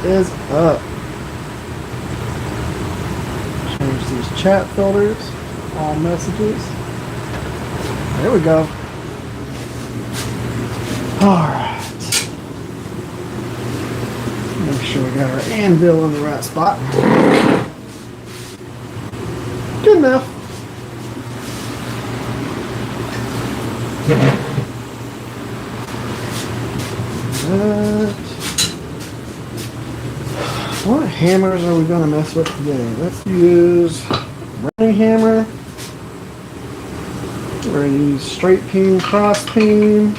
is up? Change these chat filters, all messages. There we go. All right. Make sure we got our anvil in the right spot. Good enough. What hammers are we going to mess with today? Let's use running hammer. We're going to use straight peen, cross peen.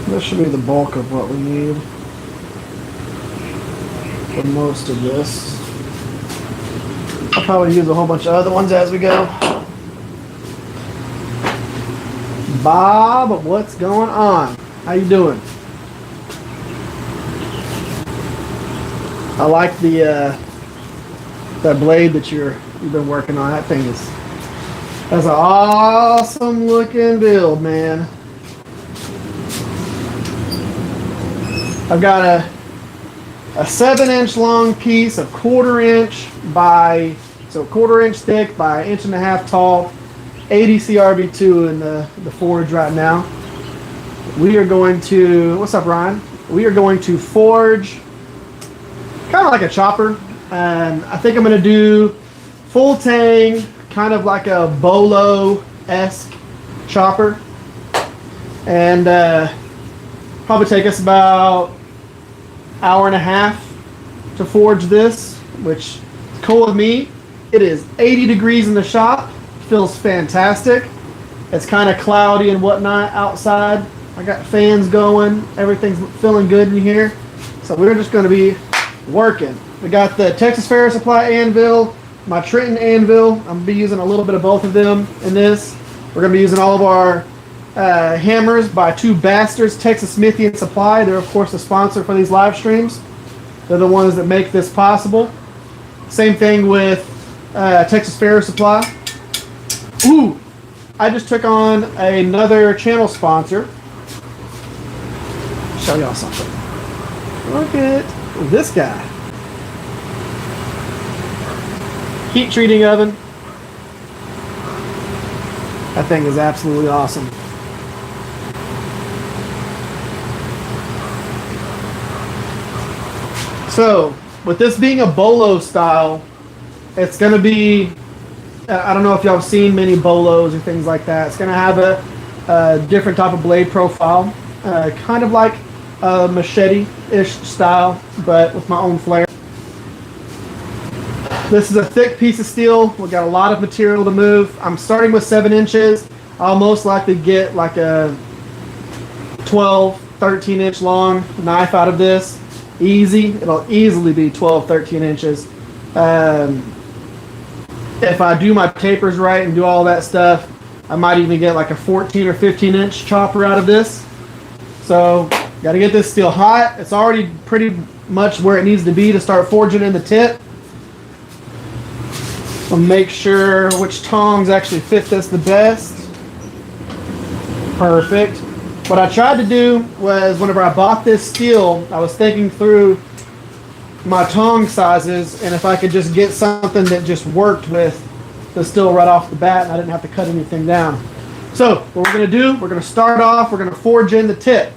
This should be the bulk of what we need for most of this. I'll probably use a whole bunch of other ones as we go. Bob, what's going on? How you doing? I like the that blade that you've been working on. That thing that's an awesome looking build, man. I've got a 7-inch long piece of 1/4 inch by, so 1/4 inch thick by 1.5 inch tall, 80 CRB2 in the forge right now. We are going to, what's up Ryan? We are going to forge kind of like a chopper. And I think I'm going to do full tang, kind of like a bolo-esque chopper. And probably take us about 1.5 hours to forge this, which is cool with me. It is 80 degrees in the shop. Feels fantastic. It's kind of cloudy and whatnot outside. I got fans going. Everything's feeling good in here. So we're just going to be working. We got the Texas Farrier Supply anvil, my Trenton anvil. I'm going to be using a little bit of both of them in this. We're going to be using all of our hammers by 2 Basterds, Texas Smithy and Supply. They're of course the sponsor for these live streams. They're the ones that make this possible. Same thing with Texas Farrier Supply. Ooh, I just took on another channel sponsor. Show y'all something. Look at this guy. Heat treating oven. That thing is absolutely awesome. So, with this being a bolo style, it's going to be, I don't know if y'all have seen many bolos or things like that. It's going to have a different type of blade profile, kind of like a machete-ish style, but with my own flair. This is a thick piece of steel. We've got a lot of material to move. I'm starting with 7 inches. I'll most likely get like a 12, 13 inch long knife out of this. Easy. It'll easily be 12, 13 inches. If I do my tapers right and do all that stuff, I might even get like a 14 or 15 inch chopper out of this. So, got to get this steel hot. It's already pretty much where it needs to be to start forging in the tip. I'll make sure which tongs actually fit this the best. Perfect. What I tried to do was, whenever I bought this steel, I was thinking through my tong sizes and if I could just get something that just worked with the steel right off the bat and I didn't have to cut anything down. So what we're going to do, we're going to start off, we're going to forge in the tip.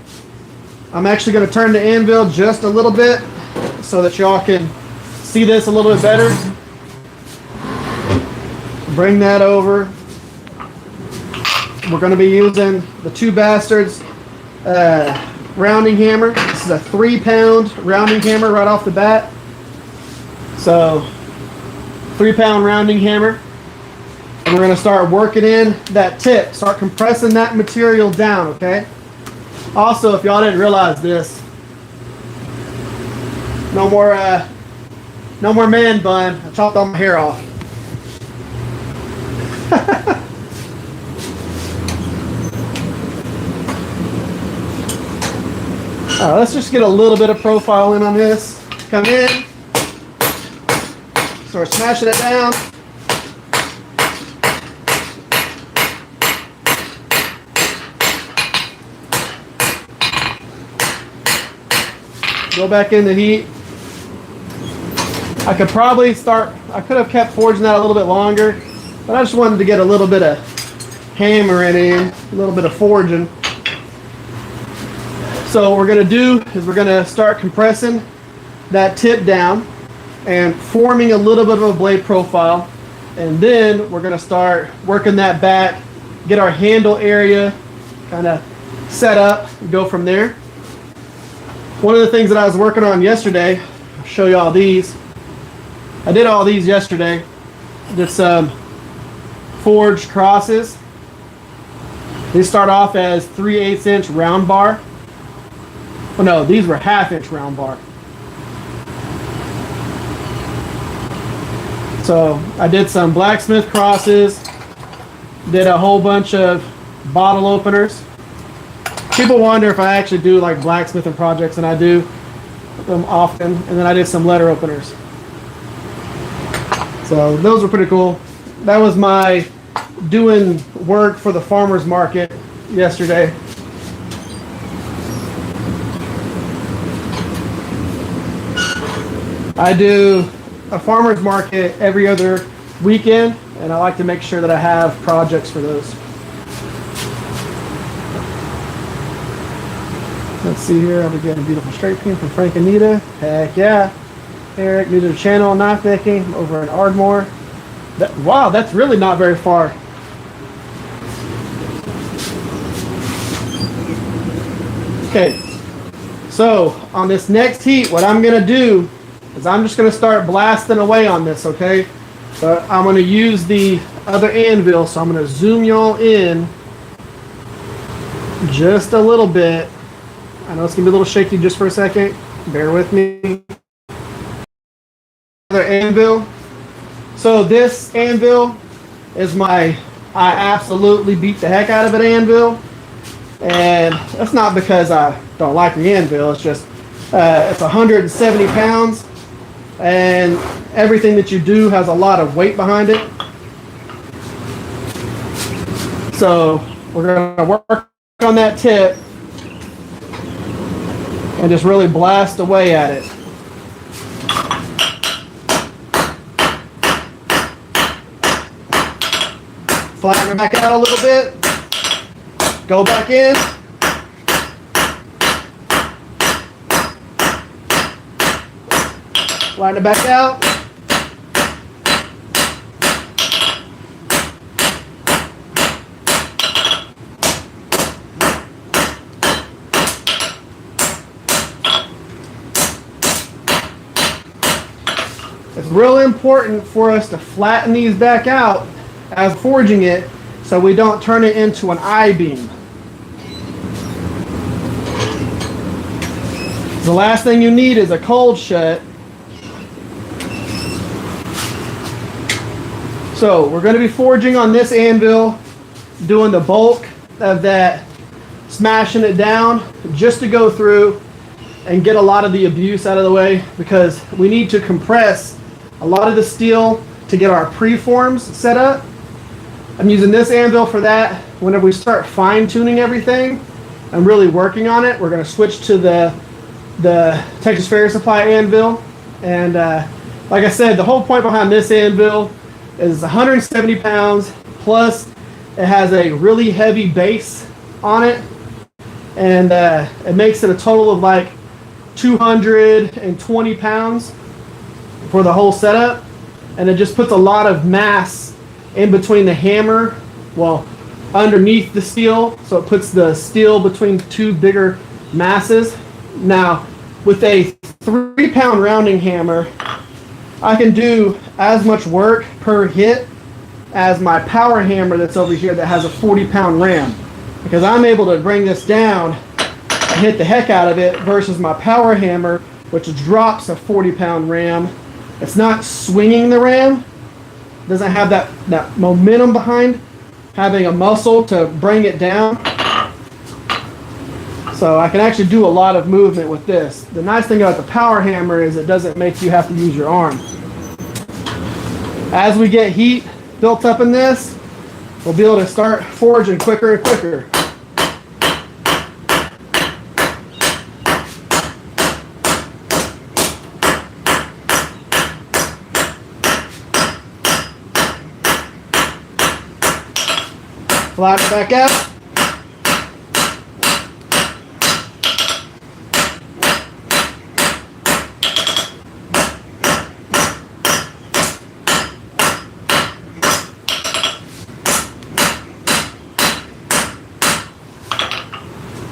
I'm actually going to turn the anvil just a little bit so that y'all can see this a little bit better. Bring that over. We're going to be using the 2 Basterds rounding hammer. This is a 3-pound rounding hammer right off the bat. So 3-pound rounding hammer. And we're going to start working in that tip. Start compressing that material down, okay? Also, if y'all didn't realize this, no more man bun. I chopped all my hair off. Let's just get a little bit of profile in on this. Come in. Start smashing it down. go back in the heat. I could have kept forging that a little bit longer, but I just wanted to get a little bit of hammering in, a little bit of forging. So what we're going to do is we're going to start compressing that tip down and forming a little bit of a blade profile. And then we're going to start working that back, get our handle area kind of set up, and go from there. One of the things that I was working on yesterday, I'll show you all these. I did all these yesterday. Did some forged crosses. These start off as 3/8 inch round bar. Oh no, these were 1/2 inch round bar. So I did some blacksmith crosses, did a whole bunch of bottle openers. People wonder if I actually do like blacksmithing projects, and I do them often. And then I did some letter openers. So those were pretty cool. That was my doing work for the farmer's market yesterday. I do a farmer's market every other weekend, and I like to make sure that I have projects for those. Let's see here. I'm getting a beautiful straight pin from Frank and Nita. Heck yeah. Eric, new to the channel, knife making over in Ardmore. Wow, that's really not very far. Okay, so on this next heat, what I'm going to do is I'm just going to start blasting away on this, okay? So I'm going to use the other anvil, so I'm going to zoom y'all in just a little bit. I know it's going to be a little shaky just for a second. Bear with me. Another anvil. So this anvil is I absolutely beat the heck out of an anvil. And that's not because I don't like the anvil. It's just, it's 170 pounds. And everything that you do has a lot of weight behind it. So we're going to work on that tip and just really blast away at it. Flatten it back out a little bit. Go back in. Flatten it back out. It's really important for us to flatten these back out as forging it so we don't turn it into an I-beam. The last thing you need is a cold shut. So we're going to be forging on this anvil, doing the bulk of that, smashing it down just to go through and get a lot of the abuse out of the way, because we need to compress a lot of the steel to get our preforms set up. I'm using this anvil for that. Whenever we start fine-tuning everything and really working on it, we're going to switch to the Texas Farrier Supply anvil. And like I said, the whole point behind this anvil is 170 pounds, plus it has a really heavy base on it, and it makes it a total of like 220 pounds for the whole setup. And it just puts a lot of mass in between the hammer, well, underneath the steel, so it puts the steel between two bigger masses. Now, with a 3-pound rounding hammer, I can do as much work per hit as my power hammer that's over here that has a 40-pound ram, because I'm able to bring this down and hit the heck out of it, versus my power hammer, which drops a 40-pound ram. It's not swinging the ram, doesn't have that momentum behind having a muscle to bring it down. So I can actually do a lot of movement with this. The nice thing about the power hammer is it doesn't make you have to use your arm. As we get heat built up in this, we'll be able to start forging quicker and quicker. Flatten it back out.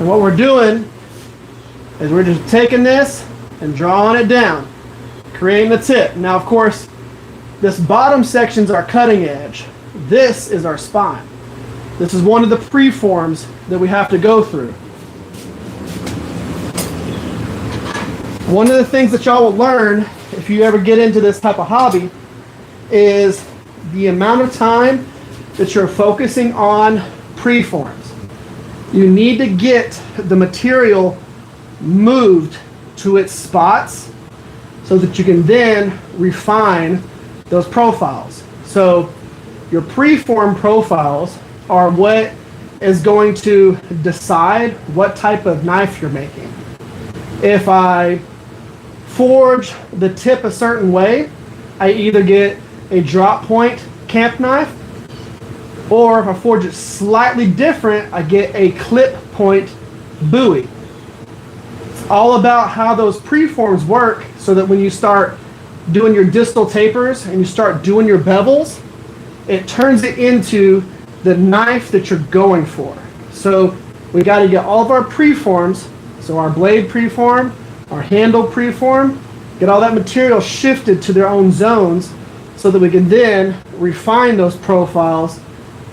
And what we're doing is we're just taking this and drawing it down, creating the tip. Now, of course, this bottom section's our cutting edge. This is our spine. This is one of the preforms that we have to go through. One of the things that y'all will learn if you ever get into this type of hobby is the amount of time that you're focusing on preforms. You need to get the material moved to its spots so that you can then refine those profiles. So your preform profiles are what is going to decide what type of knife you're making. If I forge the tip a certain way, I either get a drop point camp knife, or if I forge it slightly different, I get a clip point buoy. It's all about how those preforms work so that when you start doing your distal tapers and you start doing your bevels, it turns it into the knife that you're going for. So we got to get all of our preforms, so our blade preform, our handle preform, get all that material shifted to their own zones so that we can then refine those profiles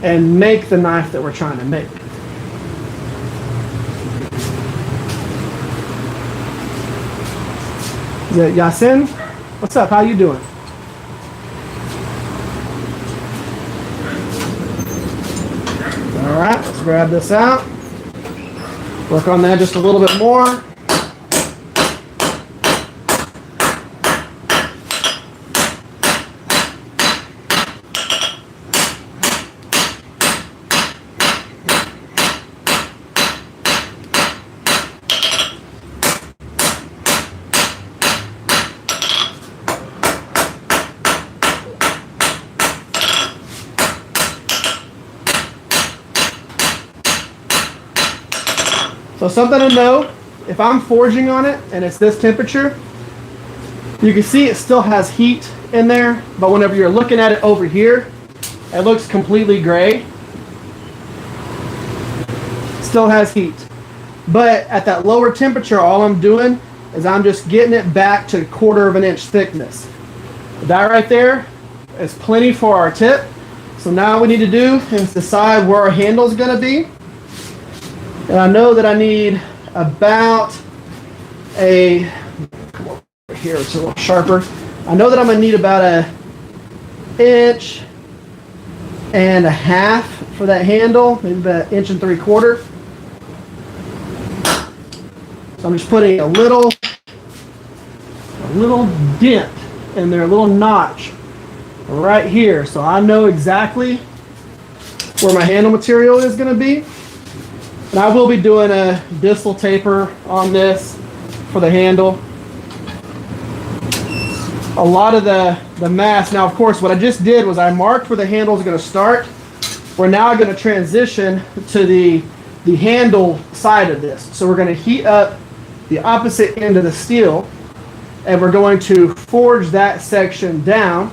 and make the knife that we're trying to make. Is it Yasin? What's up? How you doing? All right, let's grab this out. Work on that just a little bit more. So something to know, if I'm forging on it and it's this temperature, you can see it still has heat in there, but whenever you're looking at it over here, it looks completely gray. Still has heat. But at that lower temperature, all I'm doing is I'm just getting it back to 1/4 of an inch thickness. That right there is plenty for our tip. So now what we need to do is decide where our handle is going to be. And I know that I need about come over here, it's a little sharper. I know that I'm gonna need about 1.5 inches for that handle, maybe about 1.75 inches. So I'm just putting a little dent in there, a little notch right here. So I know exactly where my handle material is gonna be. And I will be doing a distal taper on this for the handle. A lot of the mass, now of course what I just did was I marked where the handle is going to start. We're now going to transition to the handle side of this. So we're going to heat up the opposite end of the steel and we're going to forge that section down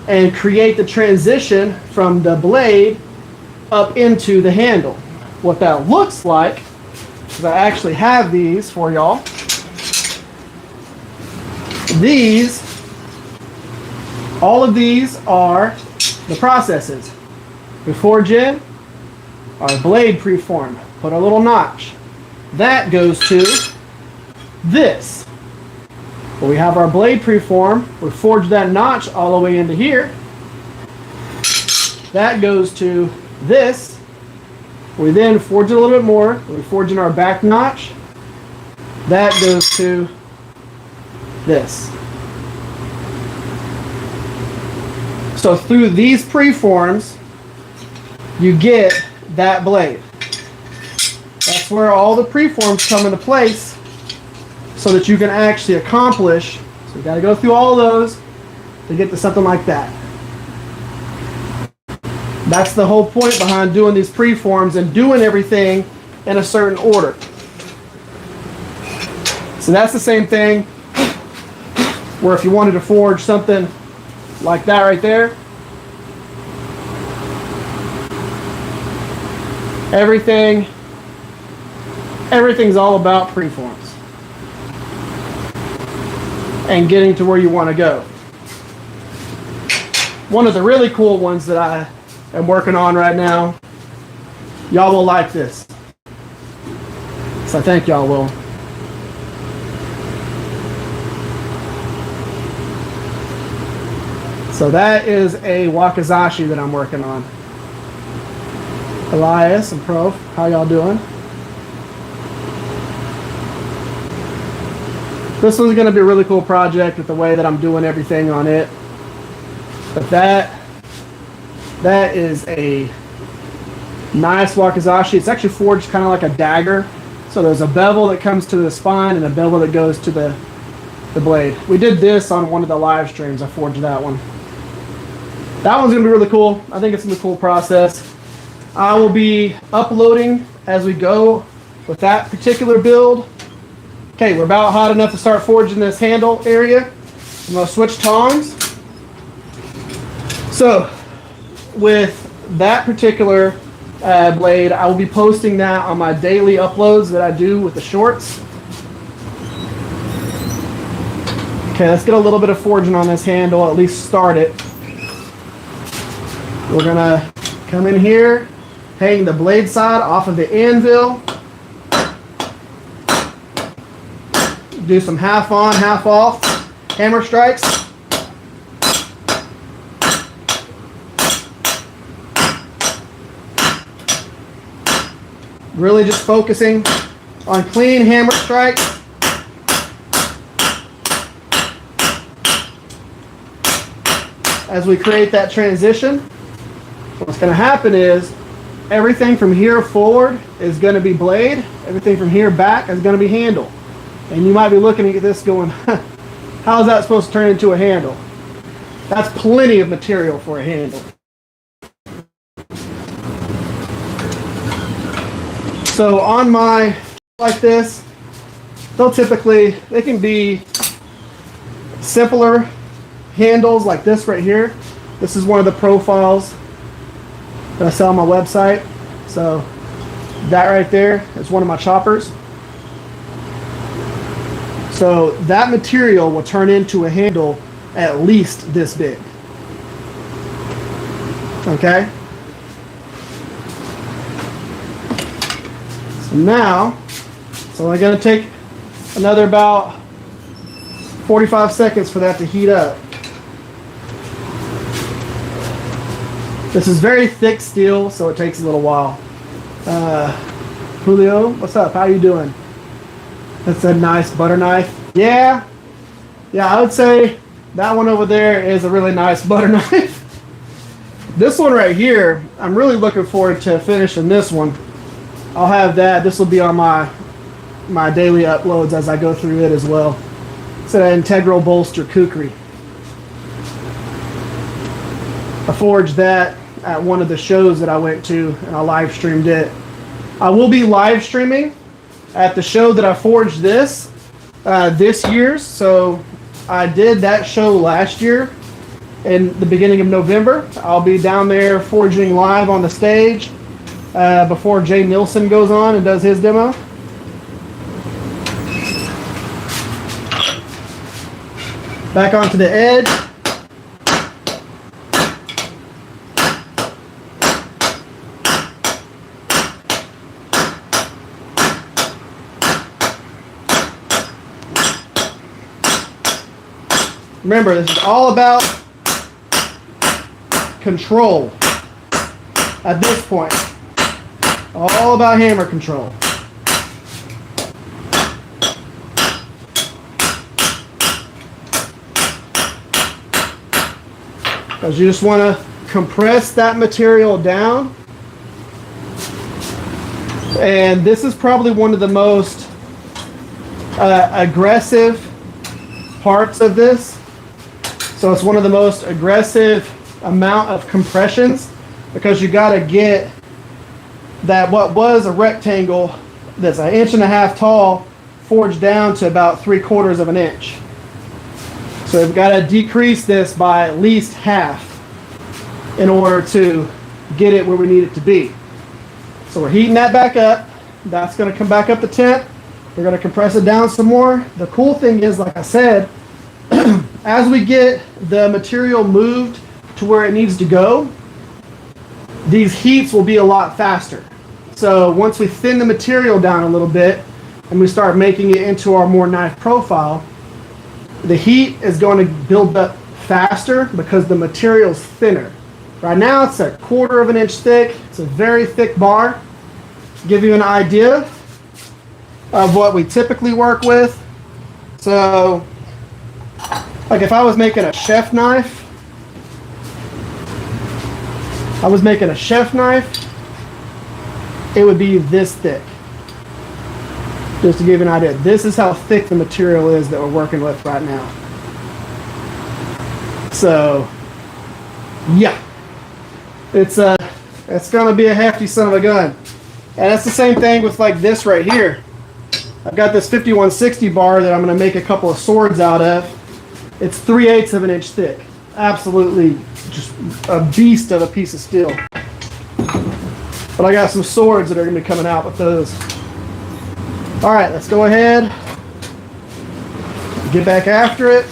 and create the transition from the blade up into the handle. What that looks like, because I actually have these for y'all. All of these are the processes. We forge in our blade preform, put a little notch. That goes to this. Where we have our blade preform, we forge that notch all the way into here. That goes to this. We then forge it a little bit more. We forge in our back notch. That goes to this. So through these preforms, you get that blade. That's where all the preforms come into place so that you can actually accomplish. So you got to go through all those to get to something like that. That's the whole point behind doing these preforms and doing everything in a certain order. So that's the same thing where if you wanted to forge something like that right there, everything's all about preforms and getting to where you want to go. One of the really cool ones that I am working on right now, y'all will like this. So I think y'all will. So that is a wakizashi that I'm working on. Elias and Prof, how y'all doing? This one's going to be a really cool project with the way that I'm doing everything on it. But that is a nice wakizashi. It's actually forged kind of like a dagger. So there's a bevel that comes to the spine and a bevel that goes to the blade. We did this on one of the live streams. I forged that one. That one's going to be really cool. I think it's going to be a cool process. I will be uploading as we go with that particular build. Okay, we're about hot enough to start forging this handle area. I'm going to switch tongs. So with that particular blade, I will be posting that on my daily uploads that I do with the shorts. Okay, let's get a little bit of forging on this handle, at least start it. We're gonna come in here, hang the blade side off of the anvil, do some half on, half off hammer strikes. Really just focusing on clean hammer strikes. As we create that transition, what's going to happen is everything from here forward is going to be blade. Everything from here back is going to be handle. And you might be looking at this going, how is that supposed to turn into a handle? That's plenty of material for a handle. So on my like this, they can be simpler handles like this right here. This is one of the profiles that I sell on my website. So that right there is one of my choppers. So that material will turn into a handle at least this big. Okay? So now, it's only going to take another about 45 seconds for that to heat up. This is very thick steel, so it takes a little while. Julio, what's up? How you doing? That's a nice butter knife. Yeah, I would say that one over there is a really nice butter knife. This one right here, I'm really looking forward to finishing this one. I'll have that. This will be on my daily uploads as I go through it as well. It's an integral bolster kukri. I forged that at one of the shows that I went to, and I live streamed it. I will be live streaming at the show that I forged this year's. So I did that show last year in the beginning of November. I'll be down there forging live on the stage before Jay Nielsen goes on and does his demo. Back onto the edge. Remember, this is all about control at this point. All about hammer control. Because you just want to compress that material down. And this is probably one of the most aggressive parts of this. So it's one of the most aggressive amount of compressions because you got to get that what was a rectangle that's 1.5 inches tall forged down to about 3/4 of an inch. So we've got to decrease this by at least half in order to get it where we need it to be. So we're heating that back up. That's going to come back up to temp. We're going to compress it down some more. The cool thing is, like I said, as we get the material moved to where it needs to go, these heats will be a lot faster. So once we thin the material down a little bit and we start making it into our more knife profile, the heat is going to build up faster because the material's thinner. Right now it's 1/4 inch thick. It's a very thick bar. To give you an idea of what we typically work with. So, like if I was making a chef knife, it would be this thick. Just to give you an idea, this is how thick the material is that we're working with right now. So, yeah, it's gonna be a hefty son of a gun, and that's the same thing with like this right here. I've got this 5160 bar that I'm gonna make a couple of swords out of. It's 3/8 of an inch thick. Absolutely, just a beast of a piece of steel. But I got some swords that are gonna be coming out with those. All right, let's go ahead, get back after it.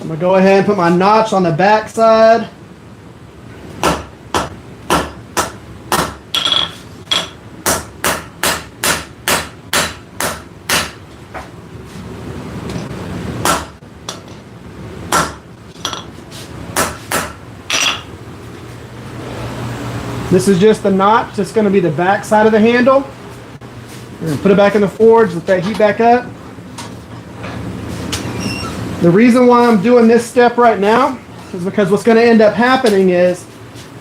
I'm going to go ahead and put my notch on the back side. This is just the notch. It's going to be the back side of the handle. We're going to put it back in the forge, let that heat back up. The reason why I'm doing this step right now is because what's going to end up happening is,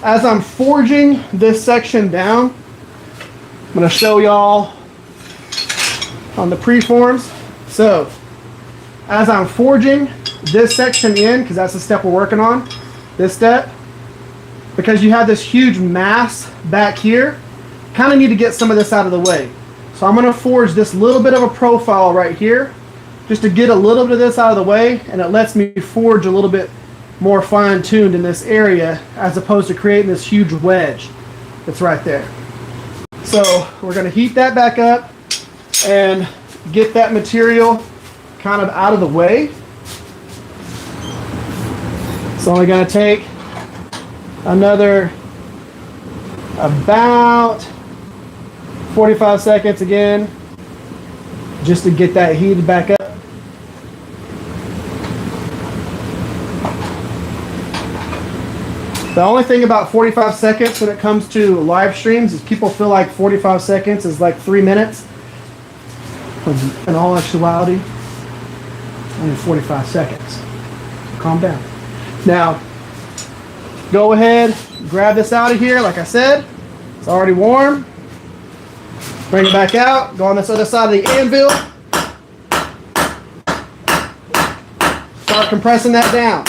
as I'm forging this section down, I'm going to show y'all on the preforms. So, as I'm forging this section in, because that's the step we're working on, this step, because you have this huge mass back here, kind of need to get some of this out of the way. So I'm going to forge this little bit of a profile right here, just to get a little bit of this out of the way, and it lets me forge a little bit more fine-tuned in this area as opposed to creating this huge wedge that's right there. So we're going to heat that back up and get that material kind of out of the way. It's only going to take another about 45 seconds again just to get that heated back up. The only thing about 45 seconds when it comes to live streams is people feel like 45 seconds is like 3 minutes. In all actuality, only 45 seconds. Calm down. Now, go ahead, grab this out of here. Like I said, it's already warm. Bring it back out. Go on this other side of the anvil. Start compressing that down.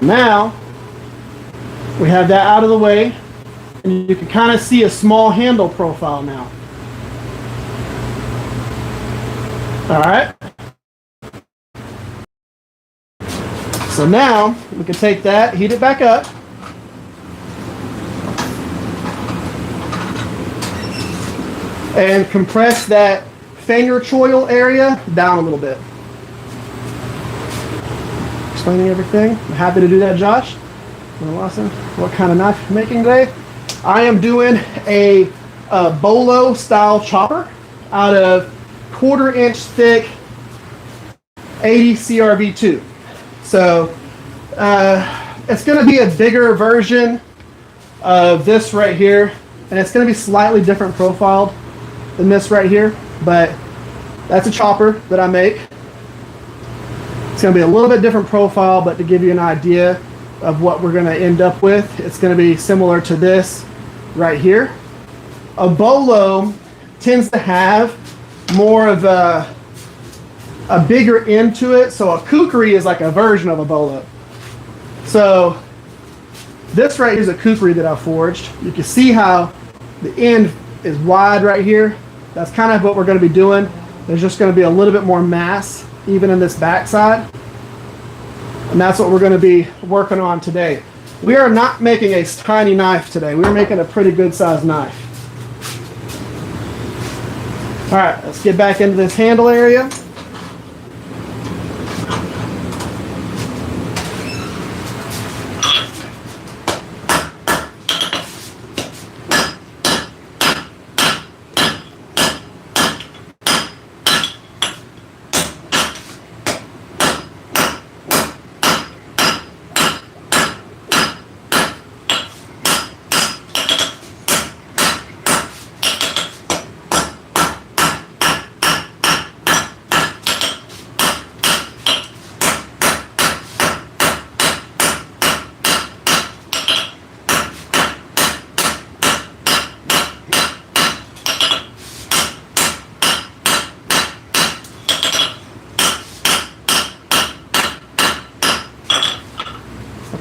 Now, we have that out of the way, and you can kind of see a small handle profile now. All right. So now, we can take that, heat it back up. And compress that finger choil area down a little bit. Explaining everything. I'm happy to do that, Josh. What kind of knife I'm making today? I am doing a bolo style chopper out of 1/4 inch thick 80 CRV2. So it's going to be a bigger version of this right here, and it's going to be slightly different profiled than this right here, but that's a chopper that I make. It's going to be a little bit different profile, but to give you an idea of what we're going to end up with, it's going to be similar to this right here. A bolo tends to have more of a bigger end to it, so a kukri is like a version of a bolo. So this right here is a kukri that I forged. You can see how the end is wide right here. That's kind of what we're going to be doing. There's just going to be a little bit more mass even in this backside. And that's what we're going to be working on today. We are not making a tiny knife today. We're making a pretty good sized knife. All right, let's get back into this handle area.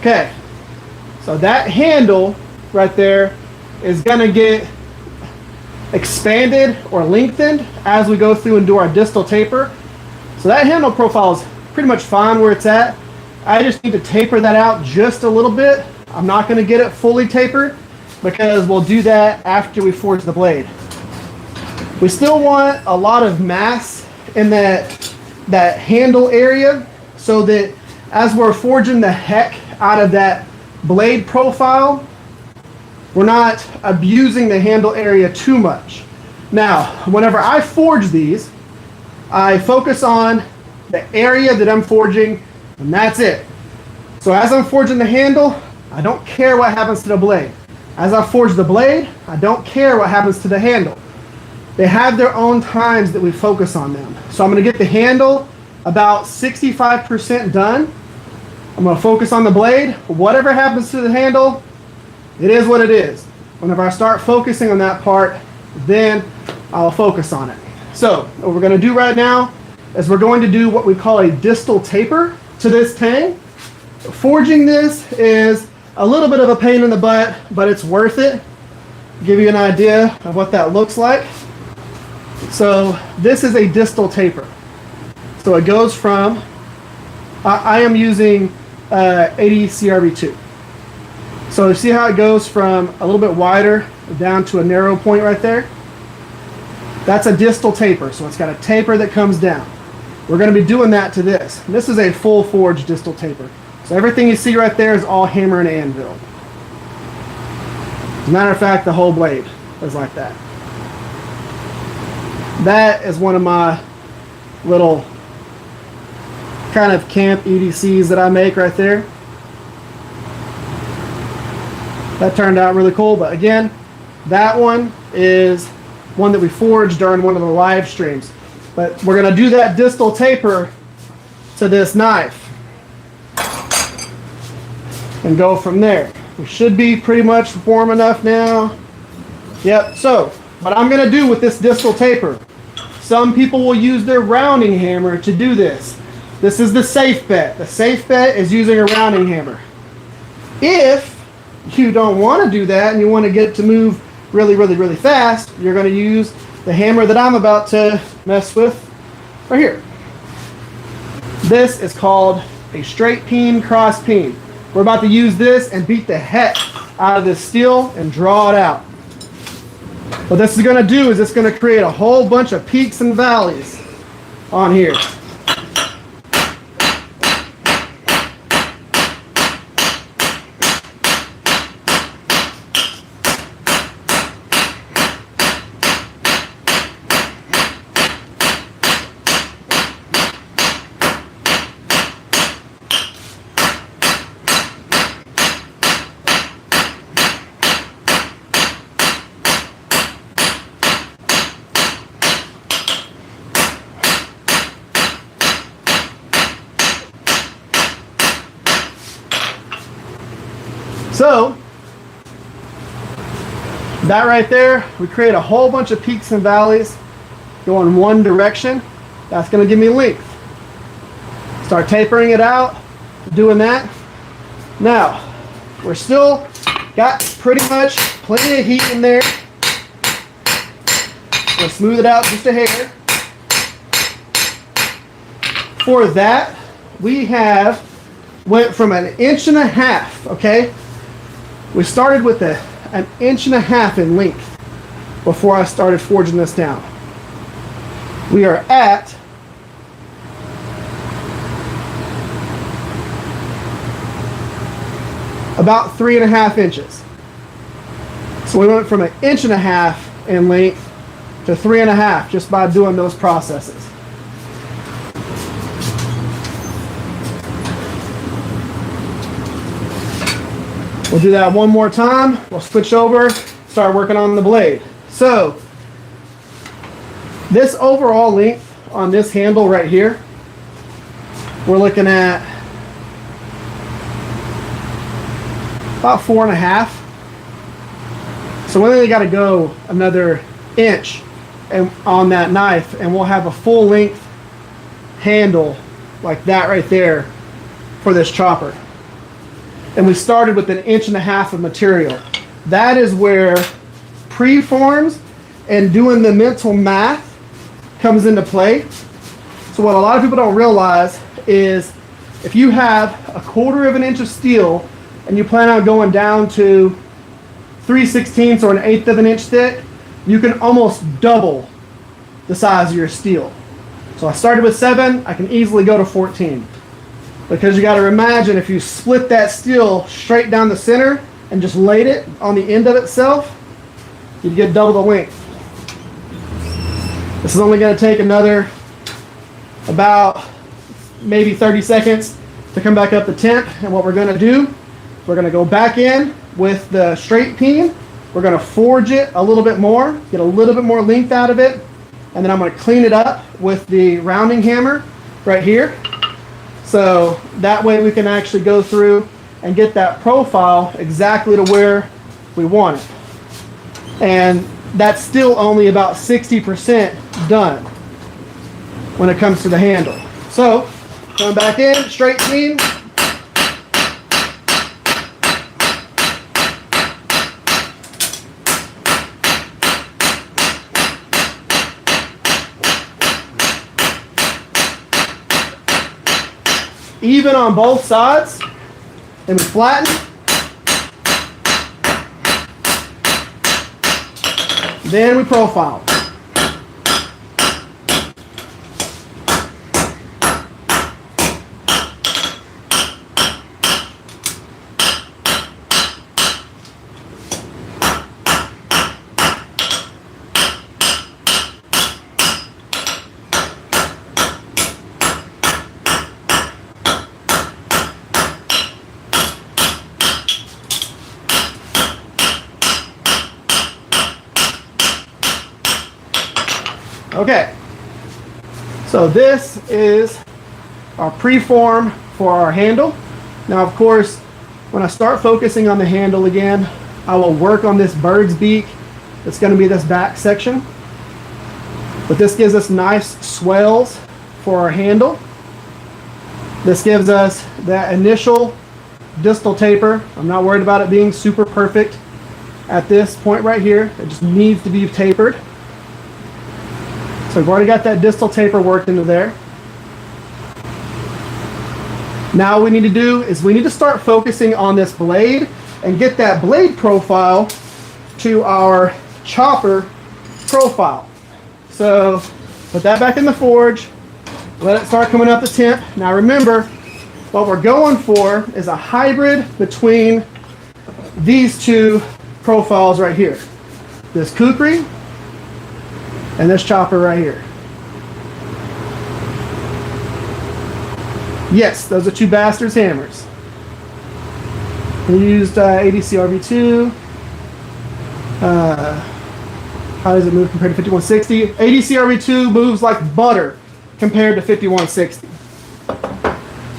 Okay, so that handle right there is going to get expanded or lengthened as we go through and do our distal taper. So that handle profile is pretty much fine where it's at. I just need to taper that out just a little bit. I'm not going to get it fully tapered because we'll do that after we forge the blade. We still want a lot of mass in that handle area so that as we're forging the heck out of that blade profile, we're not abusing the handle area too much. Now, whenever I forge these, I focus on the area that I'm forging, and that's it. So as I'm forging the handle, I don't care what happens to the blade. As I forge the blade, I don't care what happens to the handle. They have their own times that we focus on them. So I'm going to get the handle about 65% done. I'm going to focus on the blade. Whatever happens to the handle, it is what it is. Whenever I start focusing on that part, then I'll focus on it. So what we're going to do right now is we're going to do what we call a distal taper to this tang. Forging this is a little bit of a pain in the butt, but it's worth it. Give you an idea of what that looks like. So this is a distal taper. So it goes from, I am using 80 CRV2. So you see how it goes from a little bit wider down to a narrow point right there? That's a distal taper. So it's got a taper that comes down. We're going to be doing that to this. This is a full forged distal taper. So everything you see right there is all hammer and anvil. As a matter of fact, the whole blade is like that. That is one of my little kind of camp EDCs that I make right there. That turned out really cool, but again, that one is one that we forged during one of the live streams. But we're going to do that distal taper to this knife and go from there. We should be pretty much warm enough now. Yep, so what I'm going to do with this distal taper, some people will use their rounding hammer to do this. This is the safe bet. The safe bet is using a rounding hammer. If you don't want to do that and you want to get it to move really, really, really fast, you're going to use the hammer that I'm about to mess with right here. This is called a straight peen, cross peen. We're about to use this and beat the heck out of this steel and draw it out. What this is going to do is it's going to create a whole bunch of peaks and valleys on here. So that right there, we create a whole bunch of peaks and valleys going one direction. That's going to give me length. Start tapering it out, doing that. Now, we're still got pretty much plenty of heat in there. We'll smooth it out just a hair. For that, we went from 1.5 inches, okay? We started with an 1.5 inches in length before I started forging this down. We are at about 3.5 inches. So we went from 1.5 inches in length to 3.5 just by doing those processes. We'll do that one more time. We'll switch over, start working on the blade. So this overall length on this handle right here, we're looking at about 4.5. So we only got to go another inch on that knife, and we'll have a full length handle like that right there for this chopper. And we started with 1.5 inches of material. That is where preforms and doing the mental math comes into play. So what a lot of people don't realize is if you have 1/4 inch of steel and you plan on going down to 3/16 or 1/8 of an inch thick, you can almost double the size of your steel. So I started with 7, I can easily go to 14. Because you got to imagine if you split that steel straight down the center and just laid it on the end of itself, you'd get double the length. This is only going to take another about maybe 30 seconds to come back up the temp. And what we're going to do, we're going to go back in with the straight peen. We're going to forge it a little bit more, get a little bit more length out of it. And then I'm going to clean it up with the rounding hammer right here. So that way we can actually go through and get that profile exactly to where we want it. And that's still only about 60% done when it comes to the handle. So going back in, straight clean. Even on both sides, and we flatten. Then we profile. Okay, so this is our preform for our handle. Now, of course, when I start focusing on the handle again, I will work on this bird's beak. It's going to be this back section. But this gives us nice swells for our handle. This gives us that initial distal taper. I'm not worried about it being super perfect at this point right here. It just needs to be tapered. So we've already got that distal taper worked into there. Now what we need to do is we need to start focusing on this blade and get that blade profile to our chopper profile. So put that back in the forge, let it start coming up the temp. Now remember, what we're going for is a hybrid between these two profiles right here. This kukri and this chopper right here. Yes, those are two Basterds hammers. We used ADC RV2. How does it move compared to 5160? ADC RV2 moves like butter compared to 5160.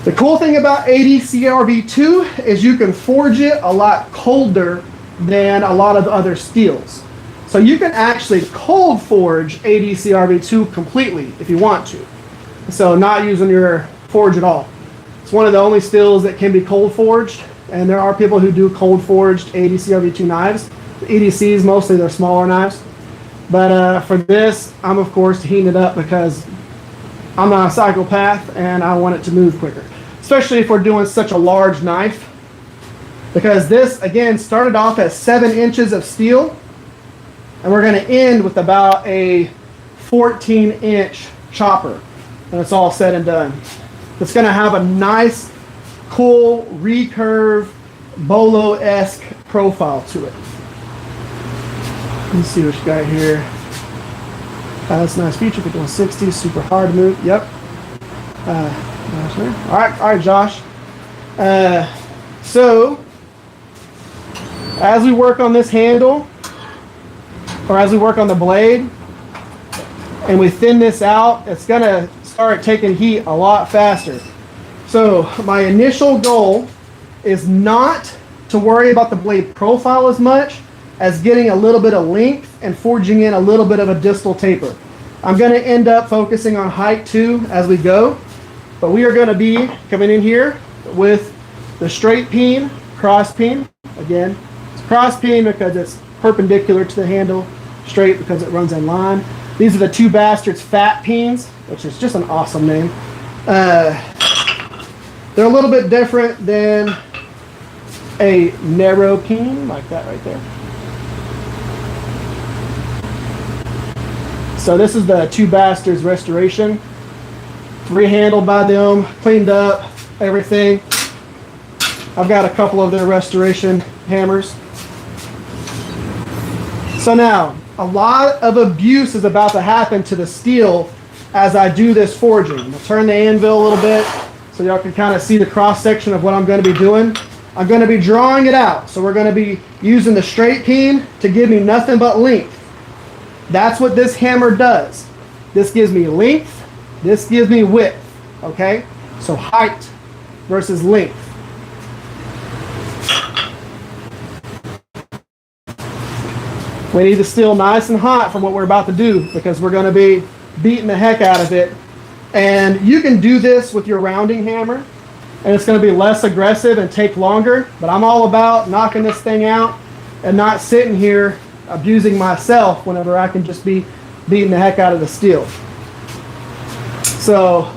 The cool thing about 80 CRV2 is you can forge it a lot colder than a lot of other steels. So you can actually cold forge 80 CRV2 completely if you want to. So not using your forge at all. It's one of the only steels that can be cold forged, and there are people who do cold forged 80 CRV2 knives. The EDCs, mostly they're smaller knives. But for this, I'm of course heating it up because I'm not a psychopath and I want it to move quicker. Especially if we're doing such a large knife. Because this, again, started off at 7 inches of steel. And we're going to end with about a 14-inch chopper when it's all said and done. It's going to have a nice, cool, recurve, bolo-esque profile to it. Let's see what you got here. That's a nice feature. If you're doing 60, super hard to move. Yep. All right, Josh. So, as we work on this handle, or as we work on the blade, and we thin this out, it's going to start taking heat a lot faster. So, my initial goal is not to worry about the blade profile as much as getting a little bit of length and forging in a little bit of a distal taper. I'm going to end up focusing on height too as we go. But we are going to be coming in here with the straight peen, cross peen. Again, it's cross peen because it's perpendicular to the handle, straight because it runs in line. These are the 2 Basterds fat peens, which is just an awesome name. They're a little bit different than a narrow peen, like that right there. So this is the 2 Basterds restoration. Rehandled by them, cleaned up, everything. I've got a couple of their restoration hammers. So now, a lot of abuse is about to happen to the steel as I do this forging. I'll turn the anvil a little bit so y'all can kind of see the cross section of what I'm going to be doing. I'm going to be drawing it out. So we're going to be using the straight peen to give me nothing but length. That's what this hammer does. This gives me length. This gives me width, okay? So height versus length. We need the steel nice and hot for what we're about to do because we're going to be beating the heck out of it. And you can do this with your rounding hammer, and it's going to be less aggressive and take longer. But I'm all about knocking this thing out and not sitting here abusing myself whenever I can just be beating the heck out of the steel. So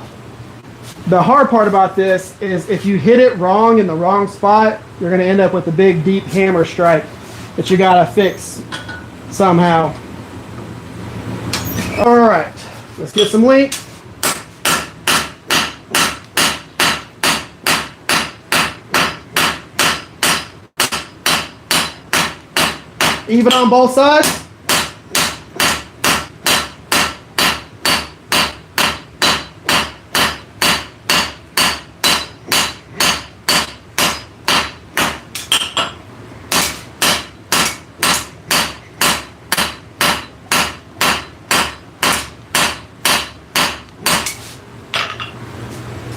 the hard part about this is if you hit it wrong in the wrong spot, you're going to end up with a big deep hammer strike that you got to fix somehow. All right, let's get some length. Even on both sides.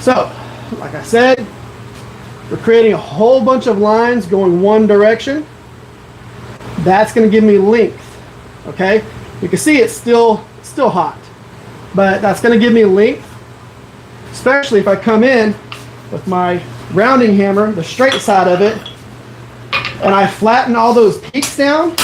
So, like I said, we're creating a whole bunch of lines going one direction. That's going to give me length, okay? You can see it's still hot, but that's going to give me length, especially if I come in with my rounding hammer, the straight side of it, and I flatten all those peaks down.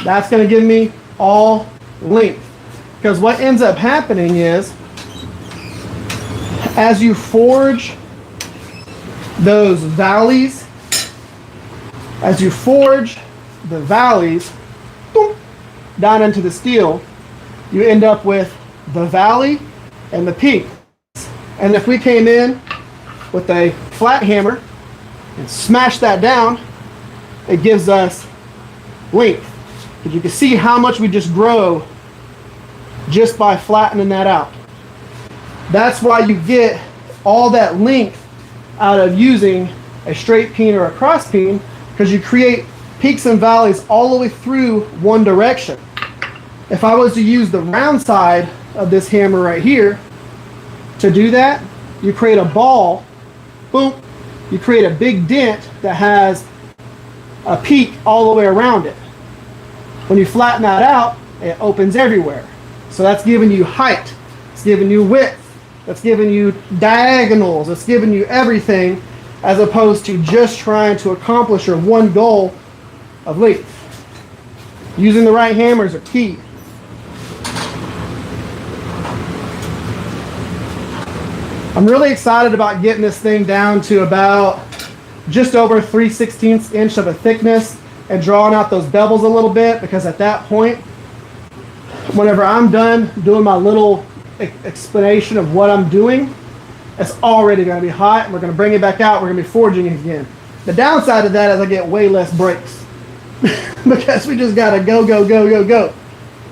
That's going to give me all length. Because what ends up happening is, as you forge those valleys, as you forge the valleys boom, down into the steel, you end up with the valley and the peak. And if we came in with a flat hammer and smashed that down, it gives us length. Because you can see how much we just grow just by flattening that out. That's why you get all that length out of using a straight peen or a cross peen, because because you create peaks and valleys all the way through one direction. If I was to use the round side of this hammer right here to do that, you create a ball, boom, you create a big dent that has a peak all the way around it. When you flatten that out, it opens everywhere. So that's giving you height, it's giving you width, that's giving you diagonals, it's giving you everything, as opposed to just trying to accomplish your one goal of length. Using the right hammers are key. I'm really excited about getting this thing down to about just over 3/16 inch of a thickness and drawing out those bevels a little bit, because at that point, whenever I'm done doing my little explanation of what I'm doing, it's already going to be hot, and we're going to bring it back out, we're going to be forging it again. The downside of that is I get way less breaks because we just got to go, go, go, go, go.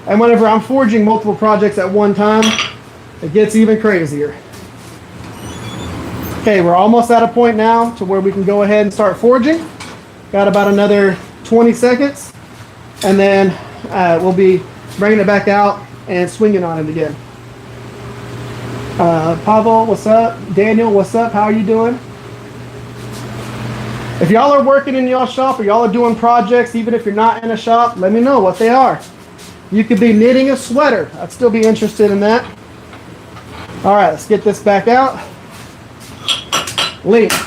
And whenever I'm forging multiple projects at one time, it gets even crazier. Okay, we're almost at a point now to where we can go ahead and start forging. Got about another 20 seconds, and then we'll be bringing it back out and swinging on it again. Pavel, what's up? Daniel, what's up? How are you doing? If y'all are working in y'all shop or y'all are doing projects, even if you're not in a shop, let me know what they are. You could be knitting a sweater. I'd still be interested in that. All right, let's get this back out. Length.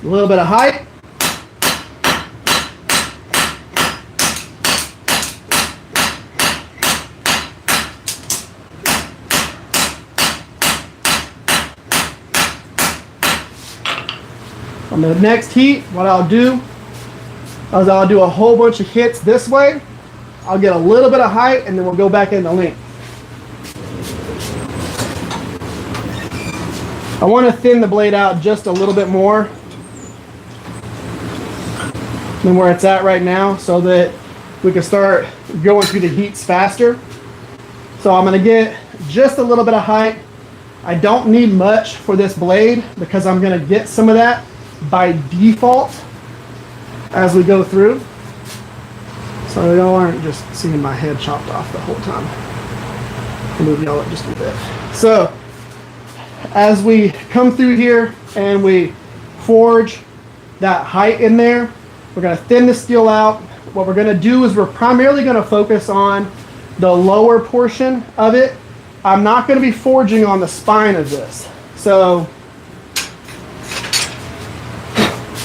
A little bit of height. On the next heat, what I'll do is I'll do a whole bunch of hits this way. I'll get a little bit of height, and then we'll go back into length. I want to thin the blade out just a little bit more than where it's at right now, so that we can start going through the heats faster. So I'm going to get just a little bit of height. I don't need much for this blade because I'm going to get some of that by default as we go through, so y'all aren't just seeing my head chopped off the whole time. I'll move y'all up just a bit. So as we come through here and we forge that height in there, we're going to thin the steel out. What we're going to do is we're primarily going to focus on the lower portion of it. I'm not going to be forging on the spine of this. So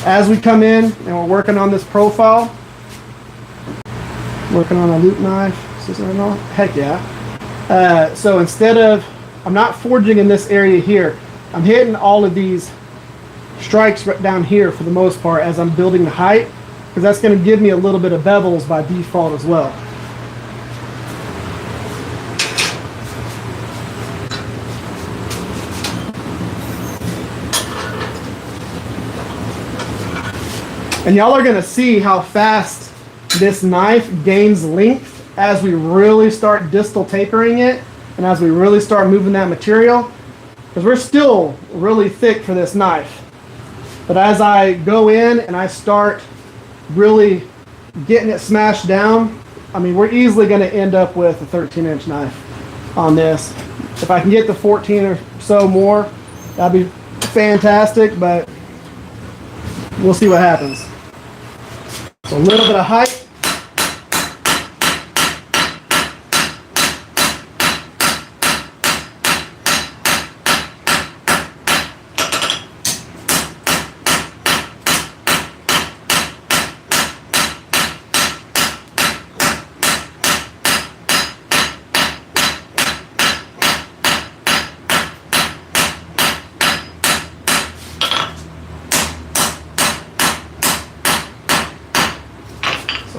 as we come in and we're working on this profile, working on a loop knife, heck yeah. So instead of, I'm not forging in this area here, I'm hitting all of these strikes right down here for the most part as I'm building the height, because that's going to give me a little bit of bevels by default as well. And y'all are going to see how fast this knife gains length as we really start distal tapering it and as we really start moving that material, because we're still really thick for this knife. But as I go in and I start really getting it smashed down, I mean, we're easily going to end up with a 13-inch knife on this. If I can get the 14 or so more, that'd be fantastic, but we'll see what happens. So a little bit of height.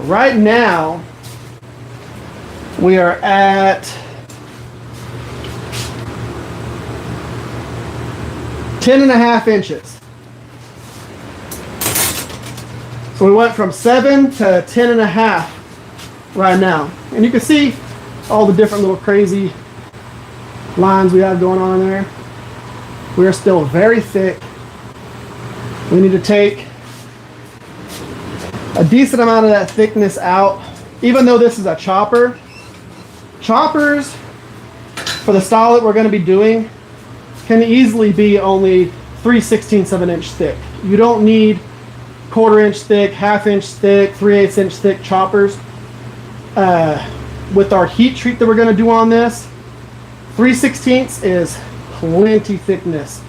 Right now, we are at 10.5 inches. So we went from 7 to 10.5 right now. And you can see all the different little crazy lines we have going on in there. We are still very thick. We need to take a decent amount of that thickness out. Even though this is a chopper, choppers for the style that we're going to be doing can easily be only 3/16 of an inch thick. You don't need 1/4 inch thick, 1/2 inch thick, 3/8 inch thick choppers. With our heat treat that we're going to do on this, 3/16 is plenty thickness